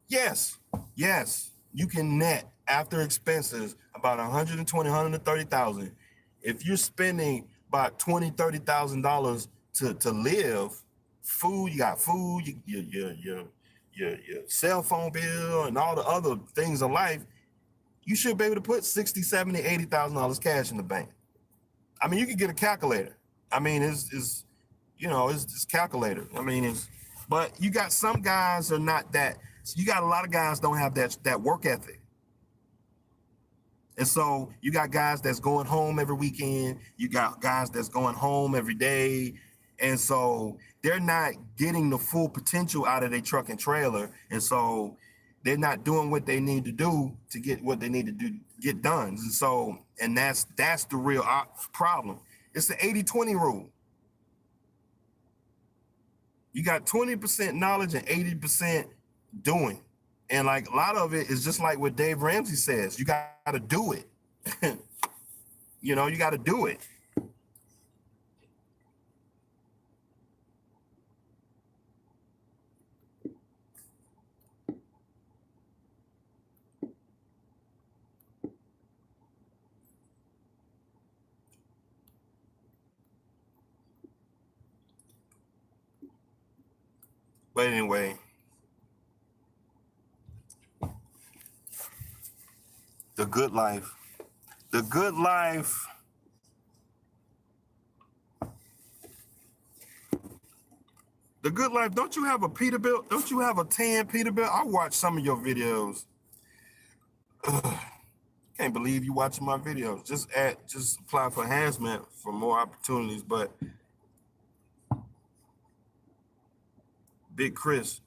Yes, you can net after expenses about 120, 130,000. If you're spending about $20,000, $30,000 to live, food, you got food, your cell phone bill and all the other things in life, you should be able to put $60,000, $70,000, $80,000 cash in the bank. I mean, you can get a calculator. I mean, it's calculator. I mean, but you got some guys are not that. You got a lot of guys don't have that work ethic. And so you got guys that's going home every weekend. You got guys that's going home every day. And so they're not getting the full potential out of their truck and trailer. And so they're not doing what they need to do to get what they need to do, get done. And so, and that's the real problem. It's the 80-20 rule. You got 20% knowledge and 80% doing. And like a lot of it is just like what Dave Ramsey says, you got to do it. You know, you got to do it. But anyway, the good life. The good life. The good life. Don't you have a Peterbilt? Don't you have a tan Peterbilt? I watched some of your videos. Ugh, can't believe you watching my videos. Just apply for hazmat for more opportunities. But Big Chris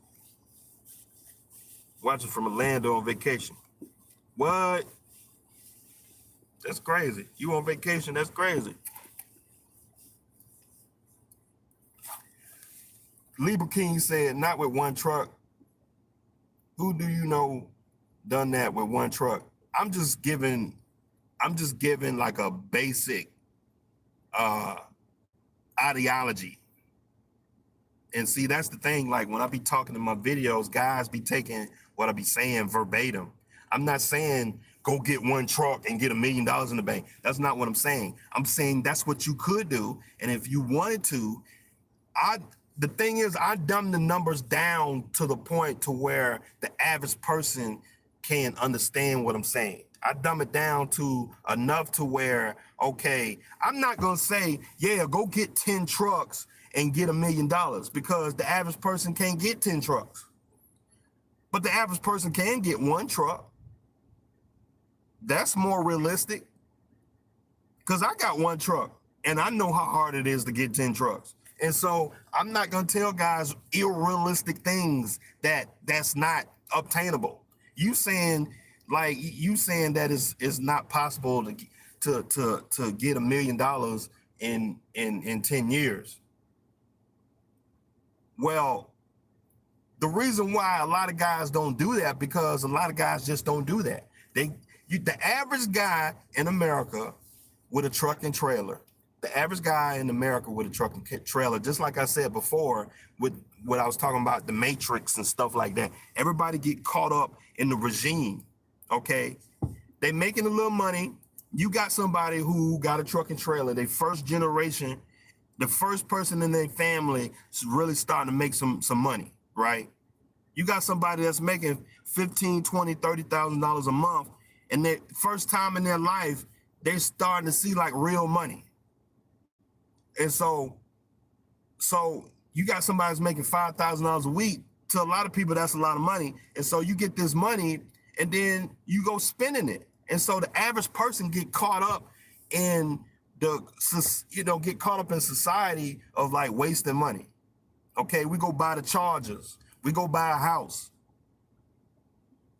watching from Orlando on vacation. What? That's crazy. You on vacation? That's crazy. Libra King said, not with one truck. Who do you know done that with one truck? I'm just giving like a basic ideology. And see, that's the thing. Like when I be talking in my videos, guys be taking what I be saying verbatim. I'm not saying go get one truck and get $1 million in the bank. That's not what I'm saying. I'm saying that's what you could do. And if you wanted to, the thing is, I dumb the numbers down to the point to where the average person can understand what I'm saying. I dumb it down to enough to where, okay, I'm not gonna say, yeah, go get 10 trucks and get $1 million, because the average person can't get 10 trucks. But the average person can get one truck. That's more realistic, because I got one truck and I know how hard it is to get 10 trucks. And so I'm not going to tell guys unrealistic things that's not obtainable. You saying that it's not possible to get $1 million in 10 years. Well, the reason why a lot of guys don't do that, because a lot of guys just don't do that. The average guy in America with a truck and trailer, the average guy in America with a truck and trailer, just like I said before, with what I was talking about, the Matrix and stuff like that, everybody get caught up in the regime, okay? They making a little money. You got somebody who got a truck and trailer, they first generation, the first person in their family is really starting to make some money, right? You got somebody that's making $15,000, $20,000, $30,000 a month, and the first time in their life, they're starting to see like real money. And so you got somebody that's making $5,000 a week. To a lot of people, that's a lot of money. And so you get this money and then you go spending it. And so the average person get caught up in society of like wasting money. Okay, we go buy the Chargers. We go buy a house.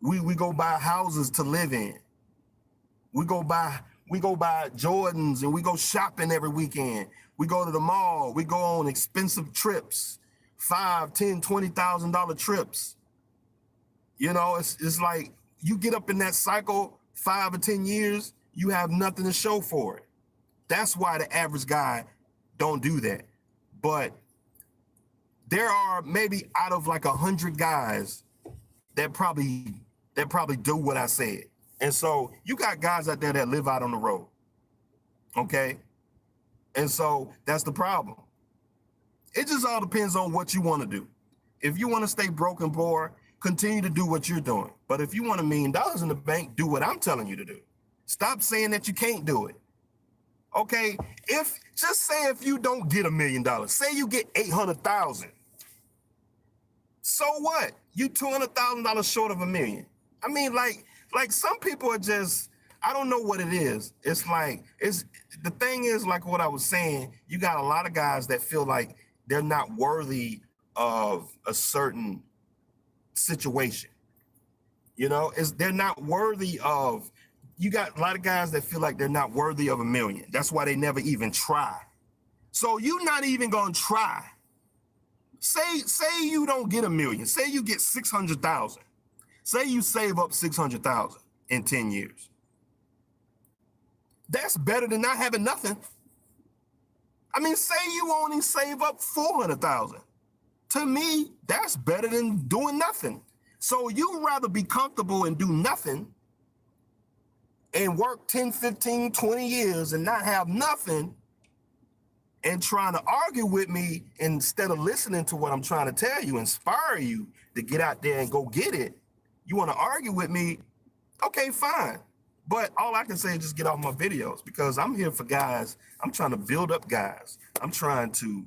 We go buy houses to live in. We go buy Jordans and we go shopping every weekend. We go to the mall. We go on expensive trips, $5,000, $10,000, $20,000 trips. You know, it's like you get up in that cycle 5 or 10 years, you have nothing to show for it. That's why the average guy don't do that. But there are maybe out of like 100 guys that probably do what I said. And so you got guys out there that live out on the road. Okay. And so that's the problem. It just all depends on what you want to do. If you want to stay broke and poor, continue to do what you're doing. But if you want $1 million in the bank, do what I'm telling you to do. Stop saying that you can't do it. Okay. If you don't get $1 million, say you get 800,000. So what? You $200,000 short of $1 million. I mean, like some people are just, I don't know what it is. It's like, the thing is, like what I was saying, you got a lot of guys that feel like they're not worthy of a certain situation. You know, they're not worthy of, you got a lot of guys that feel like they're not worthy of $1 million. That's why they never even try. So you're not even gonna try. Say you don't get $1 million. Say you get 600,000. Say you save up 600,000 in 10 years. That's better than not having nothing. I mean, say you only save up 400,000. To me, that's better than doing nothing. So you'd rather be comfortable and do nothing and work 10, 15, 20 years and not have nothing and trying to argue with me instead of listening to what I'm trying to tell you, inspire you to get out there and go get it. You want to argue with me? Okay, fine. But all I can say is just get off my videos, because I'm here for guys. I'm trying to build up guys. I'm trying to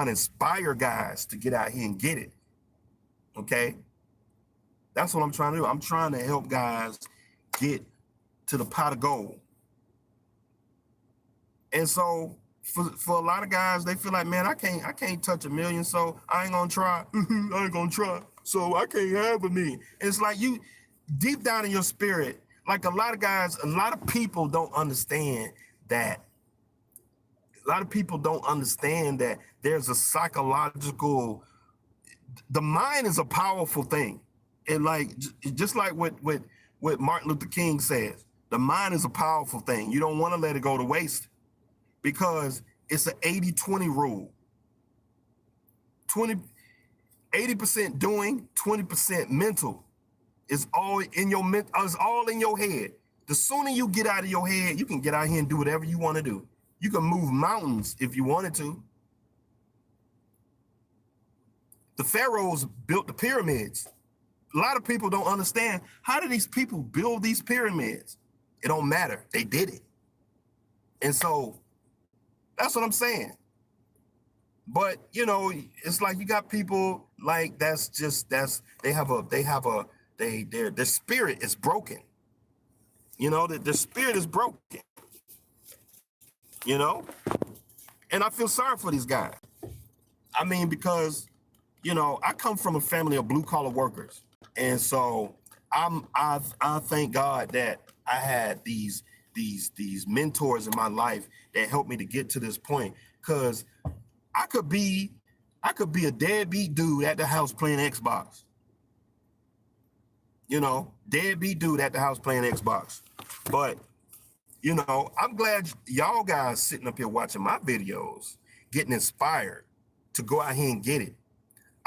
inspire guys to get out here and get it. Okay? That's what I'm trying to do. I'm trying to help guys get to the pot of gold. And so for a lot of guys, they feel like, man, I can't touch $1 million, so I ain't gonna try. I ain't gonna try. So I can't have $1 million. It's like you, deep down in your spirit, like a lot of guys, a lot of people don't understand that. A lot of people don't understand that there's a psychological, the mind is a powerful thing. And like, just like what Martin Luther King says, the mind is a powerful thing. You don't want to let it go to waste, because it's an 80-20 rule. 80% doing, 20% mental. It's all in your it's all in your head. The sooner you get out of your head, you can get out here and do whatever you want to do. You can move mountains if you wanted to. The pharaohs built the pyramids. A lot of people don't understand, how did these people build these pyramids? It don't matter. They did it. And so that's what I'm saying. But you know, it's like you got people like their spirit is broken. You know, their spirit is broken. You know? And I feel sorry for these guys. I mean, because, you know, I come from a family of blue collar workers. And so I thank God that I had these mentors in my life that helped me to get to this point. Because I could be a deadbeat dude at the house playing Xbox. You know, deadbeat dude at the house playing Xbox. But, you know, I'm glad y'all guys sitting up here watching my videos, getting inspired to go out here and get it.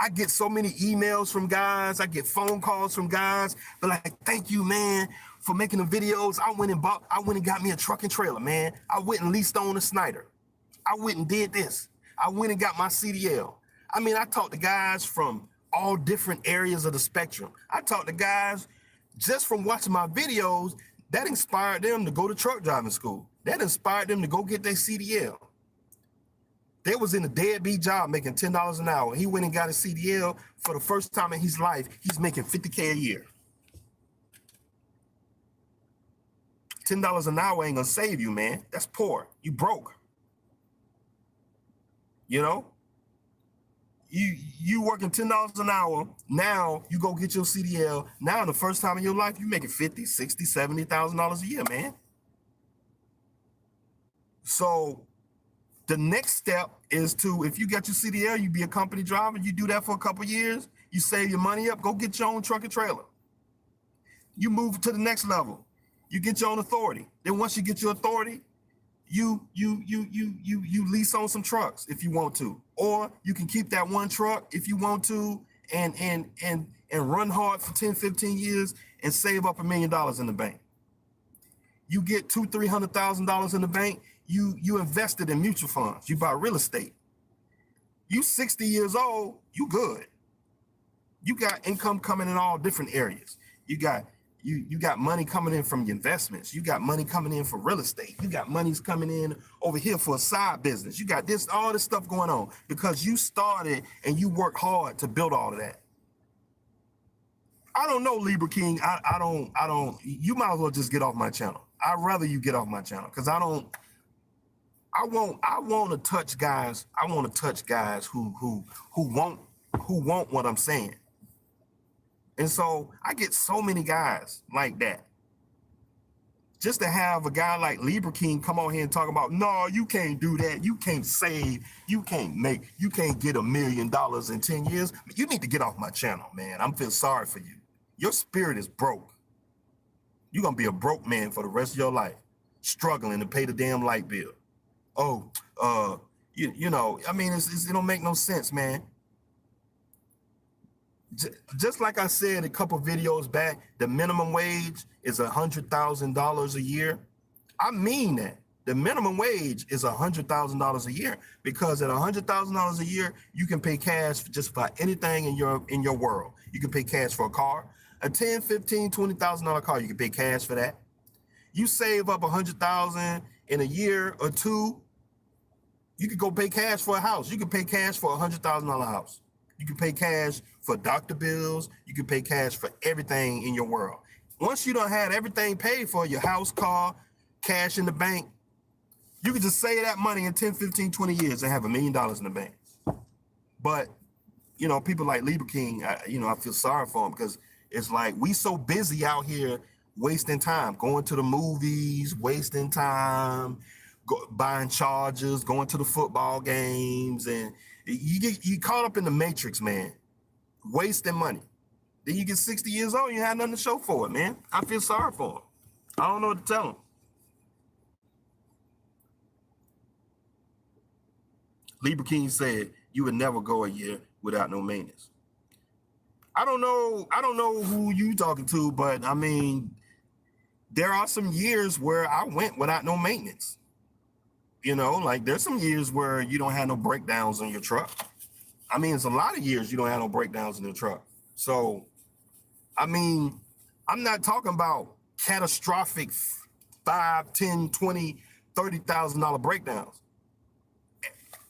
I get so many emails from guys. I get phone calls from guys. They're like, thank you, man, for making the videos. I went and got me a truck and trailer, man. I went and leased on a Snyder. I went and did this. I went and got my CDL. I mean, I talked to guys from all different areas of the spectrum. I talked to guys just from watching my videos that inspired them to go to truck driving school. That inspired them to go get their CDL. They was in a deadbeat job making $10 an hour. He went and got a CDL. For the first time in his life, he's making $50K a year. $10 an hour ain't gonna save you, man. That's poor. You broke. You know? You working $10 an hour. Now you go get your CDL. Now, in the first time in your life, you making $50,000, $60,000, $70,000 a year, man. So the next step is to, if you get your CDL, you be a company driver, you do that for a couple of years, you save your money up, go get your own truck and trailer. You move to the next level. You get your own authority. Then once you get your authority, you lease on some trucks if you want to, or you can keep that one truck if you want to and run hard for 10, 15 years and save up $1 million in the bank. You get $200,000-$300,000 in the bank. You invested in mutual funds. You buy real estate. You 60 years old, you good. You got income coming in all different areas. You got money coming in from your investments. You got money coming in for real estate. You got money's coming in over here for a side business. You got all this stuff going on because you started and you worked hard to build all of that. I don't know, Libra King. I don't, you might as well just get off my channel. I'd rather you get off my channel because I want to touch guys. I want to touch guys who want what I'm saying. And so I get so many guys like that. just to have a guy like Libra King come on here and talk about, no, you can't do that. You can't save. You can't get $1 million in 10 years. You need to get off my channel, man. I'm feel sorry for you. Your spirit is broke. You're going to be a broke man for the rest of your life, struggling to pay the damn light bill. Oh, you know, I mean, it don't make no sense, man. Just like I said a couple videos back, the minimum wage is $100,000 a year. I mean that. The minimum wage is $100,000 a year, because at $100,000 a year, you can pay cash for just about anything in your world. You can pay cash for a car, a $10,000, $15,000, $20,000 car. You can pay cash for that. You save up $100,000 in a year or two, you could go pay cash for a house. You can pay cash for $100,000 house. You can pay cash for doctor bills. You can pay cash for everything in your world. Once you don't have everything paid for, your house, car, cash in the bank, you can just save that money in 10, 15, 20 years and have $1 million in the bank. But, you know, people like Libra King, I feel sorry for him, because it's like we so busy out here wasting time, going to the movies, wasting time, buying chargers, going to the football games, and you get caught up in the matrix, man, wasting money. Then you get 60 years old, you have nothing to show for it, man. I feel sorry for him. I don't know what to tell him. Libra King said you would never go a year without no maintenance. I don't know who you talking to, but I mean, there are some years where I went without no maintenance. You know, like there's some years where you don't have no breakdowns on your truck. I mean, it's a lot of years you don't have no breakdowns in your truck. So, I mean, I'm not talking about catastrophic $5, $10, $20, $30,000 breakdowns.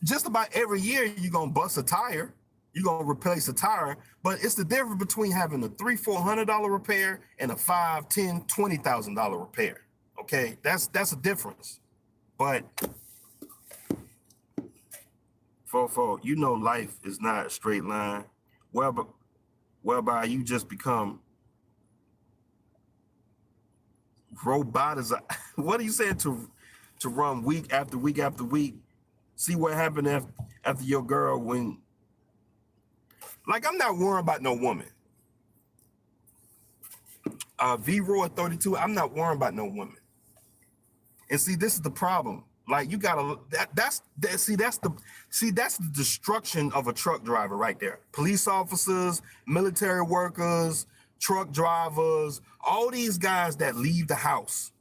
Just about every year you're gonna bust a tire, you're gonna replace a tire, but it's the difference between having a $300-$400 repair and a $5,000, $10,000, $20,000 repair. Okay, that's a difference. But for you know, life is not a straight line, whereby you just become robotics. What are you saying, to run week after week after week? See what happened after your girl, when, like, I'm not worrying about no woman. V-Roy 32, I'm not worrying about no woman. And see, this is the problem. Like, you gotta, that's the destruction of a truck driver right there. Police officers, military workers, truck drivers, all these guys that leave the house.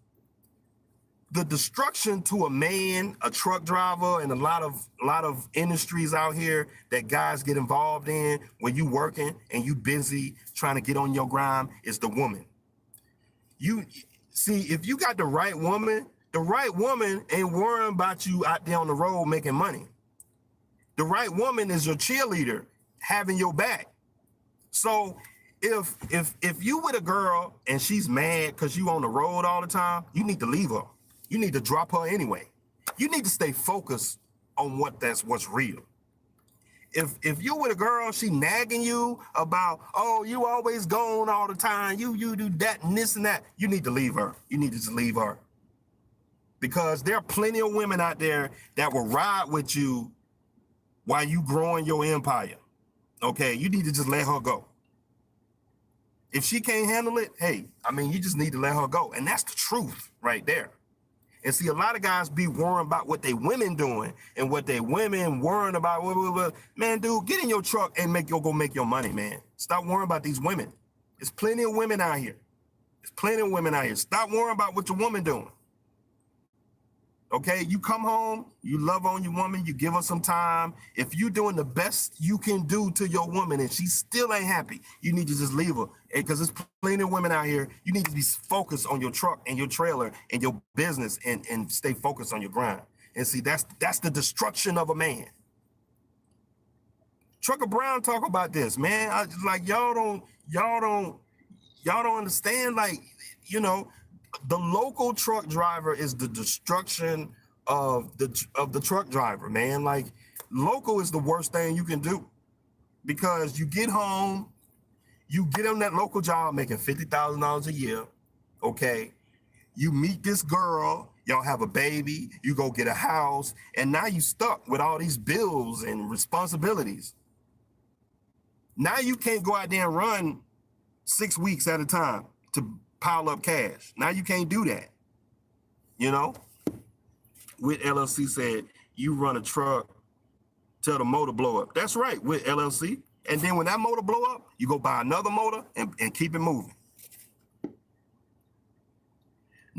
The destruction to a man, a truck driver, and a lot of industries out here that guys get involved in when you working and you busy trying to get on your grind, is the woman. You see, if you got the right woman ain't worrying about you out there on the road making money. The right woman is your cheerleader, having your back. So if you with a girl and she's mad because you on the road all the time, you need to leave her. You need to drop her anyway. You need to stay focused on what's real. If you with a girl, she nagging you about, oh, you always gone all the time, you do that and this and that, you need to leave her. You need to just leave her. Because there are plenty of women out there that will ride with you while you growing your empire. Okay, you need to just let her go. If she can't handle it, hey, I mean, you just need to let her go. And that's the truth right there. And see, a lot of guys be worrying about what they women doing and what they women worrying about. Man, dude, get in your truck and go make your money, man. Stop worrying about these women. There's plenty of women out here. Stop worrying about what your woman doing. Okay, you come home, you love on your woman, you give her some time. If you're doing the best you can do to your woman and she still ain't happy, you need to just leave her. Because there's plenty of women out here. You need to be focused on your truck and your trailer and your business and stay focused on your grind. And see, that's the destruction of a man. Trucker Brown talk about this, man. Like y'all don't understand, like, you know, the local truck driver is the destruction of the truck driver, man. Like, local is the worst thing you can do, because you get home, you get on that local job making $50,000 a year, okay? You meet this girl, y'all have a baby, you go get a house, and now you stuck with all these bills and responsibilities. Now you can't go out there and run 6 weeks at a time to pile up cash. Now you can't do that. You know, with LLC said, you run a truck till the motor blow up. That's right, with LLC. And then when that motor blow up, you go buy another motor and keep it moving.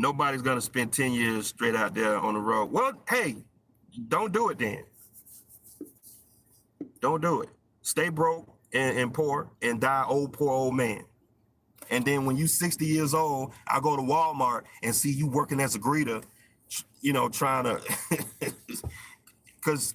Nobody's gonna spend 10 years straight out there on the road. Well, hey, don't do it then. Don't do it. Stay broke and poor and die poor old man. And then when you 60 years old, I go to Walmart and see you working as a greeter, you know, trying to, cause,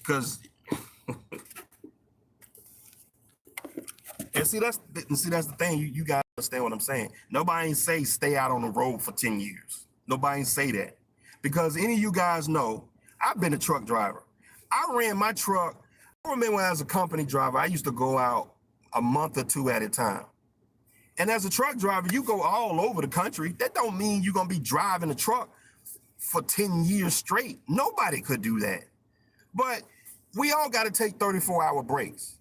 and see that's the thing. You gotta understand what I'm saying. Nobody ain't say stay out on the road for 10 years. Nobody ain't say that, because any of you guys know I've been a truck driver. I ran my truck. I remember when I was a company driver, I used to go out a month or two at a time. And as a truck driver, you go all over the country. That don't mean you're gonna be driving a truck for 10 years straight. Nobody could do that. But we all gotta take 34-hour breaks.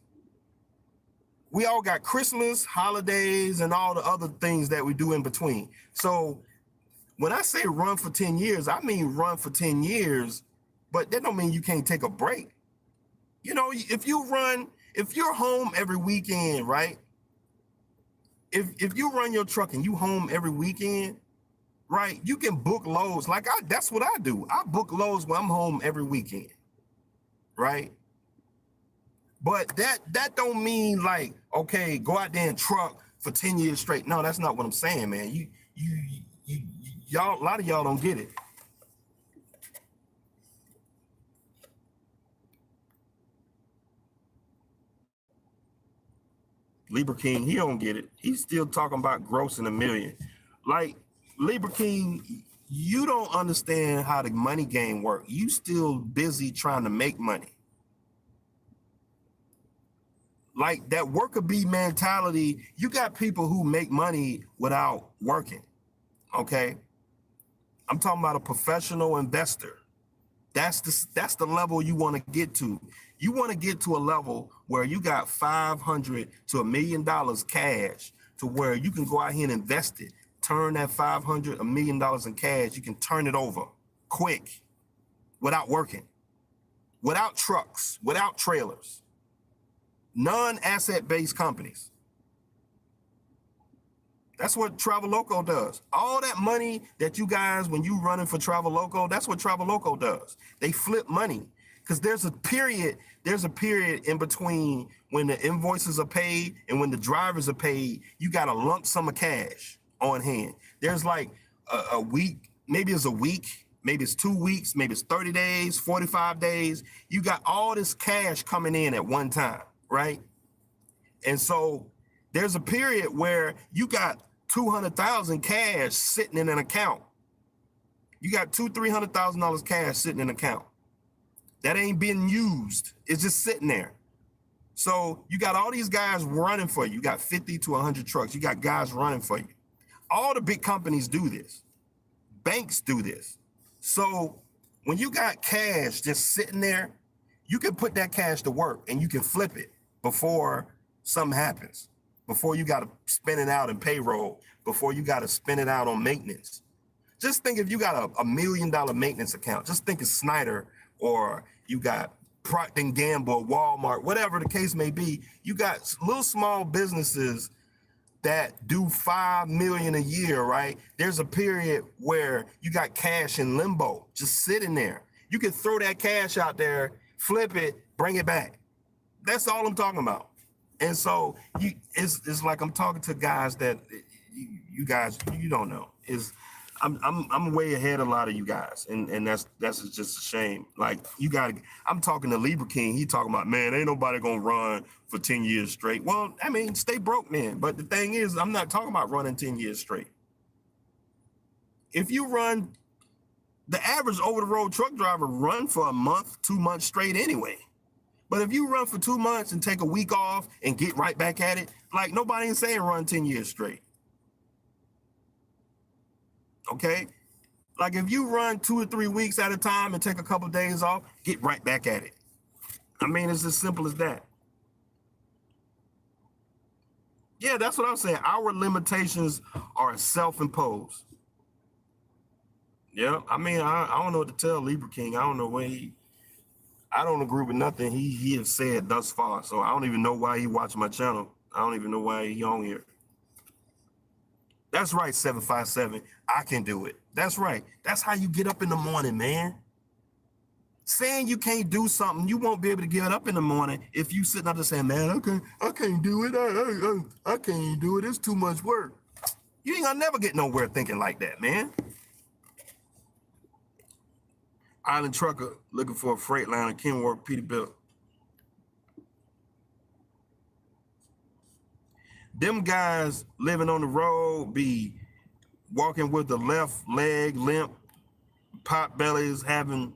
We all got Christmas, holidays, and all the other things that we do in between. So when I say run for 10 years, I mean run for 10 years, but that don't mean you can't take a break. You know, if you're home every weekend, right? If you run your truck and you home every weekend, right, you can book loads. Like that's what I do. I book loads when I'm home every weekend, right? But that don't mean like, okay, go out there and truck for 10 years straight. No, that's not what I'm saying, man. Y'all, a lot of y'all don't get it. Libra King, he don't get it. He's still talking about grossing $1 million. Like, Libra King, you don't understand how the money game works. You still busy trying to make money. Like that worker bee mentality, you got people who make money without working, okay? I'm talking about a professional investor. That's the level you want to get to. You want to get to a level where you got $500 to $1 million cash, to where you can go out here and invest it. Turn that $500, $1 million in cash. You can turn it over quick, without working, without trucks, without trailers, non-asset-based companies. That's what Traveloco does. All that money that you guys, when you running for Traveloco, that's what Traveloco does. They flip money, because there's a period in between when the invoices are paid and when the drivers are paid. You got a lump sum of cash on hand. There's like a week, maybe it's a week, maybe it's 2 weeks, maybe it's 30 days, 45 days. You got all this cash coming in at one time, right? And so there's a period where you got 200,000 cash sitting in an account. You got $200,000-$300,000 cash sitting in an account that ain't being used. It's just sitting there. So you got all these guys running for you. You got 50 to 100 trucks. You got guys running for you. All the big companies do this. Banks do this. So when you got cash just sitting there, you can put that cash to work and you can flip it before something happens, before you got to spend it out in payroll, before you got to spend it out on maintenance. Just think if you got a $1 million maintenance account, just think of Snyder, or you got Procter & Gamble, Walmart, whatever the case may be. You got little small businesses that do $5 million a year, right? There's a period where you got cash in limbo, just sitting there. You can throw that cash out there, flip it, bring it back. That's all I'm talking about. And so it's like I'm talking to guys that you guys, you don't know. I'm way ahead of a lot of you guys, and that's just a shame. Like, you got, I'm talking to Libra King. He talking about, man, ain't nobody gonna run for 10 years straight. Well, I mean, stay broke, man. But the thing is, I'm not talking about running 10 years straight. If you run, the average over-the-road truck driver run for a month, 2 months straight anyway. But if you run for 2 months and take a week off and get right back at it, like, nobody ain't saying run 10 years straight. Okay? Like if you run 2 or 3 weeks at a time and take a couple of days off, get right back at it. I mean, it's as simple as that. Yeah, that's what I'm saying. Our limitations are self-imposed. Yeah, I mean, I don't know what to tell Libra King. I don't know where I don't agree with nothing he has said thus far. So I don't even know why he watched my channel. I don't even know why he on here. That's right, 757. I can do it. That's right. That's how you get up in the morning, man. Saying you can't do something, you won't be able to get up in the morning if you sitting up there saying, man, I can't do it. I can't do it. It's too much work. You ain't gonna never get nowhere thinking like that, man. Island trucker looking for a Freightliner, Kenworth, Peterbilt. Them guys living on the road be walking with the left leg limp, pot bellies, having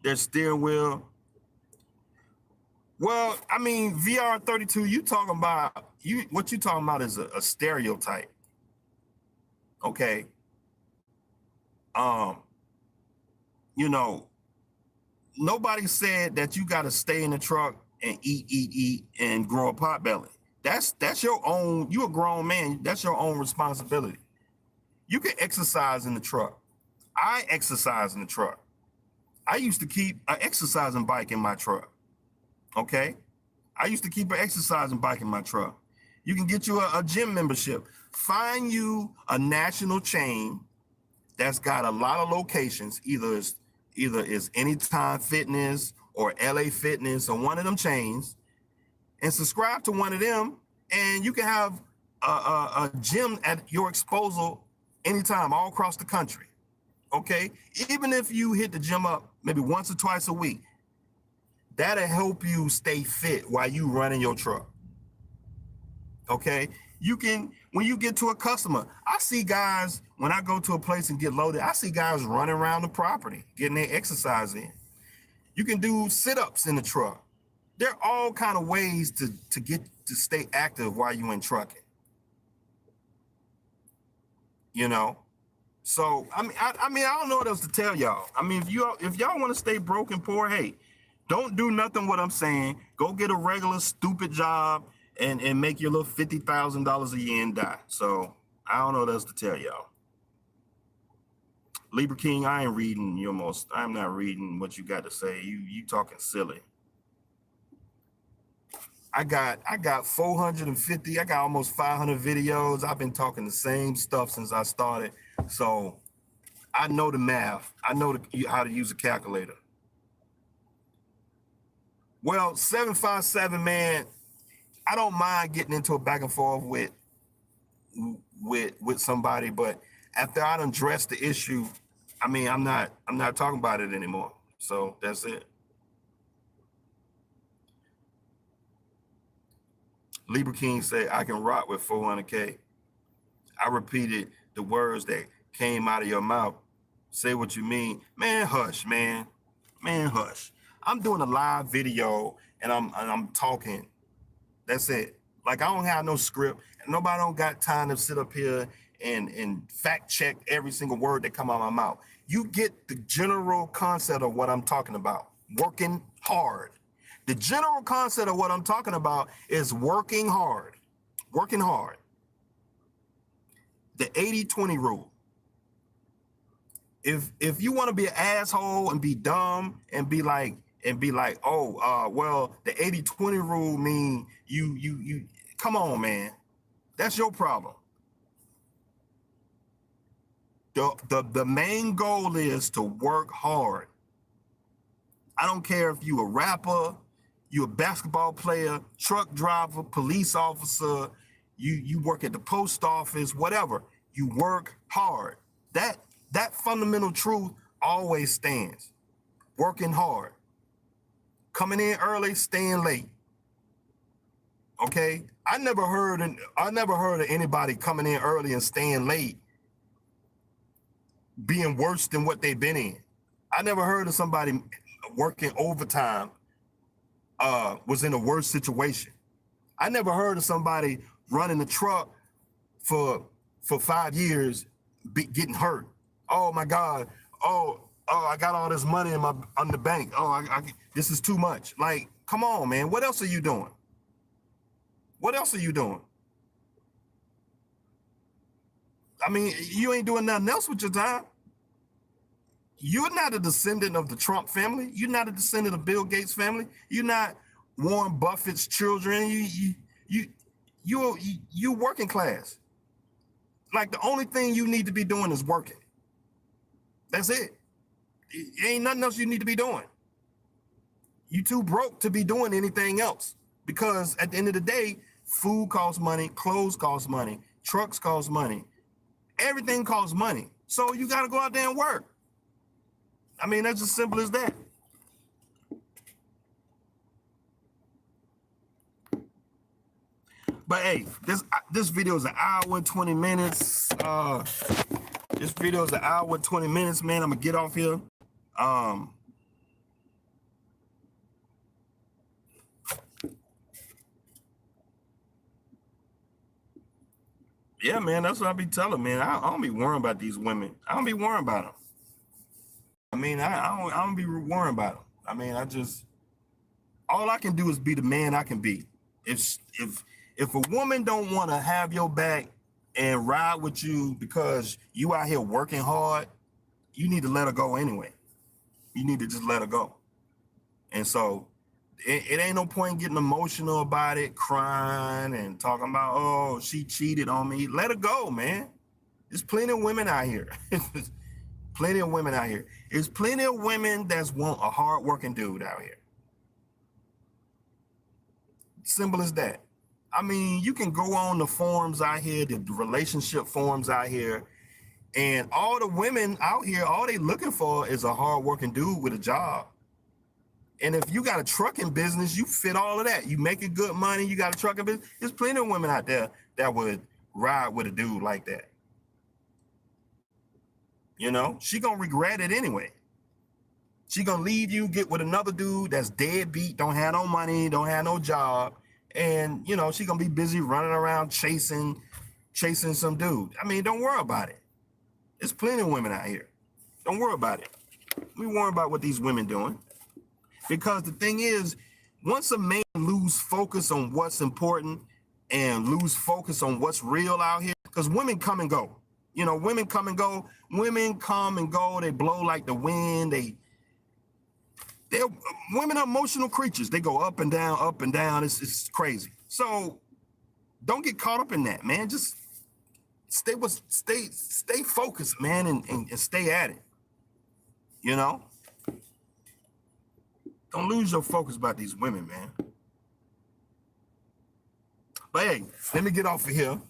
their steering wheel. Well, I mean, VR32, you talking about, what you talking about is a stereotype. Okay. You know, nobody said that you got to stay in the truck and eat and grow a pot belly. That's your own, you a grown man, that's your own responsibility. You can exercise in the truck. I exercise in the truck. I used to keep an exercising bike in my truck. Okay. I used to keep an exercising bike in my truck. You can get you a gym membership. Find you a national chain that's got a lot of locations. Either is Anytime Fitness or LA Fitness or one of them chains, and subscribe to one of them, and you can have a gym at your disposal anytime, all across the country. Okay, even if you hit the gym up maybe once or twice a week, that'll help you stay fit while you running your truck. Okay, you can, when you get to a customer, I see guys, when I go to a place and get loaded, I see guys running around the property, getting their exercise in. You can do sit-ups in the truck. There are all kind of ways to get to stay active while you're in trucking. You know, so I don't know what else to tell y'all. I mean, if y'all want to stay broke and poor, hey, don't do nothing what I'm saying. Go get a regular stupid job and make your little $50,000 a year and die. So I don't know what else to tell y'all. Libra King, I ain't reading I'm not reading what you got to say. You talking silly. I got 450, I got almost 500 videos. I've been talking the same stuff since I started. So I know the math. I know how to use a calculator. Well, 757, man, I don't mind getting into a back and forth with somebody, but after I done addressed the issue, I mean, I'm not talking about it anymore. So that's it. Libra King said, I can rock with 400K. I repeated the words that came out of your mouth. Say what you mean. Man, hush, man. Man, hush. I'm doing a live video and I'm talking. That's it. Like, I don't have no script. And nobody don't got time to sit up here and fact check every single word that come out of my mouth. You get the general concept of what I'm talking about. Working hard. The general concept of what I'm talking about is working hard. Working hard. The 80-20 rule. If you want to be an asshole and be dumb and be like, oh, well, the 80-20 rule mean you come on, man. That's your problem. The main goal is to work hard. I don't care if you a rapper, you a basketball player, truck driver, police officer, you work at the post office, whatever. You work hard. That fundamental truth always stands. Working hard. Coming in early, staying late. Okay? I never heard of anybody coming in early and staying late being worse than what they've been in. I never heard of somebody working overtime was in a worse situation. I never heard of somebody running the truck for 5 years getting hurt. Oh my God. I got all this money in my on the bank. This is too much. Like, come on, man. What else are you doing? What else are you doing? I mean, you ain't doing nothing else with your time. You're not a descendant of the Trump family. You're not a descendant of Bill Gates family. You're not Warren Buffett's children. You working class. Like, the only thing you need to be doing is working. That's it. It ain't nothing else you need to be doing. You too broke to be doing anything else, because at the end of the day, food costs money, clothes cost money, trucks cost money, everything costs money. So you got to go out there and work. I mean, that's as simple as that. But hey, this video is an hour and 20 minutes. This video is an hour and 20 minutes, man. I'm gonna get off here. Yeah, man, that's what I be telling, man. I don't be worrying about these women. I don't be worrying about them. I mean, I don't be worrying about them. I mean, all I can do is be the man I can be. If a woman don't want to have your back and ride with you because you out here working hard, you need to let her go anyway. You need to just let her go. And so it ain't no point getting emotional about it, crying and talking about, oh, she cheated on me. Let her go, man. There's plenty of women out here. Plenty of women out here. There's plenty of women that's want a hard-working dude out here. Simple as that. I mean, you can go on the forums out here, the relationship forums out here, and all the women out here, all they looking for is a hard-working dude with a job. And if you got a trucking business, you fit all of that. You making good money, you got a trucking business. There's plenty of women out there that would ride with a dude like that. You know, she gonna regret it anyway. She gonna leave you, get with another dude that's deadbeat, don't have no money, don't have no job, and you know she gonna be busy running around chasing some dude. I mean, don't worry about it. There's plenty of women out here. Don't worry about it. We worry about what these women doing, because the thing is, once a man lose focus on what's important and lose focus on what's real out here, because women come and go. You know, women come and go. Women come and go. They blow like the wind. Women are emotional creatures. They go up and down, up and down. It's crazy. So don't get caught up in that, man. Just stay focused, man, and stay at it. You know? Don't lose your focus about these women, man. But hey, let me get off of here.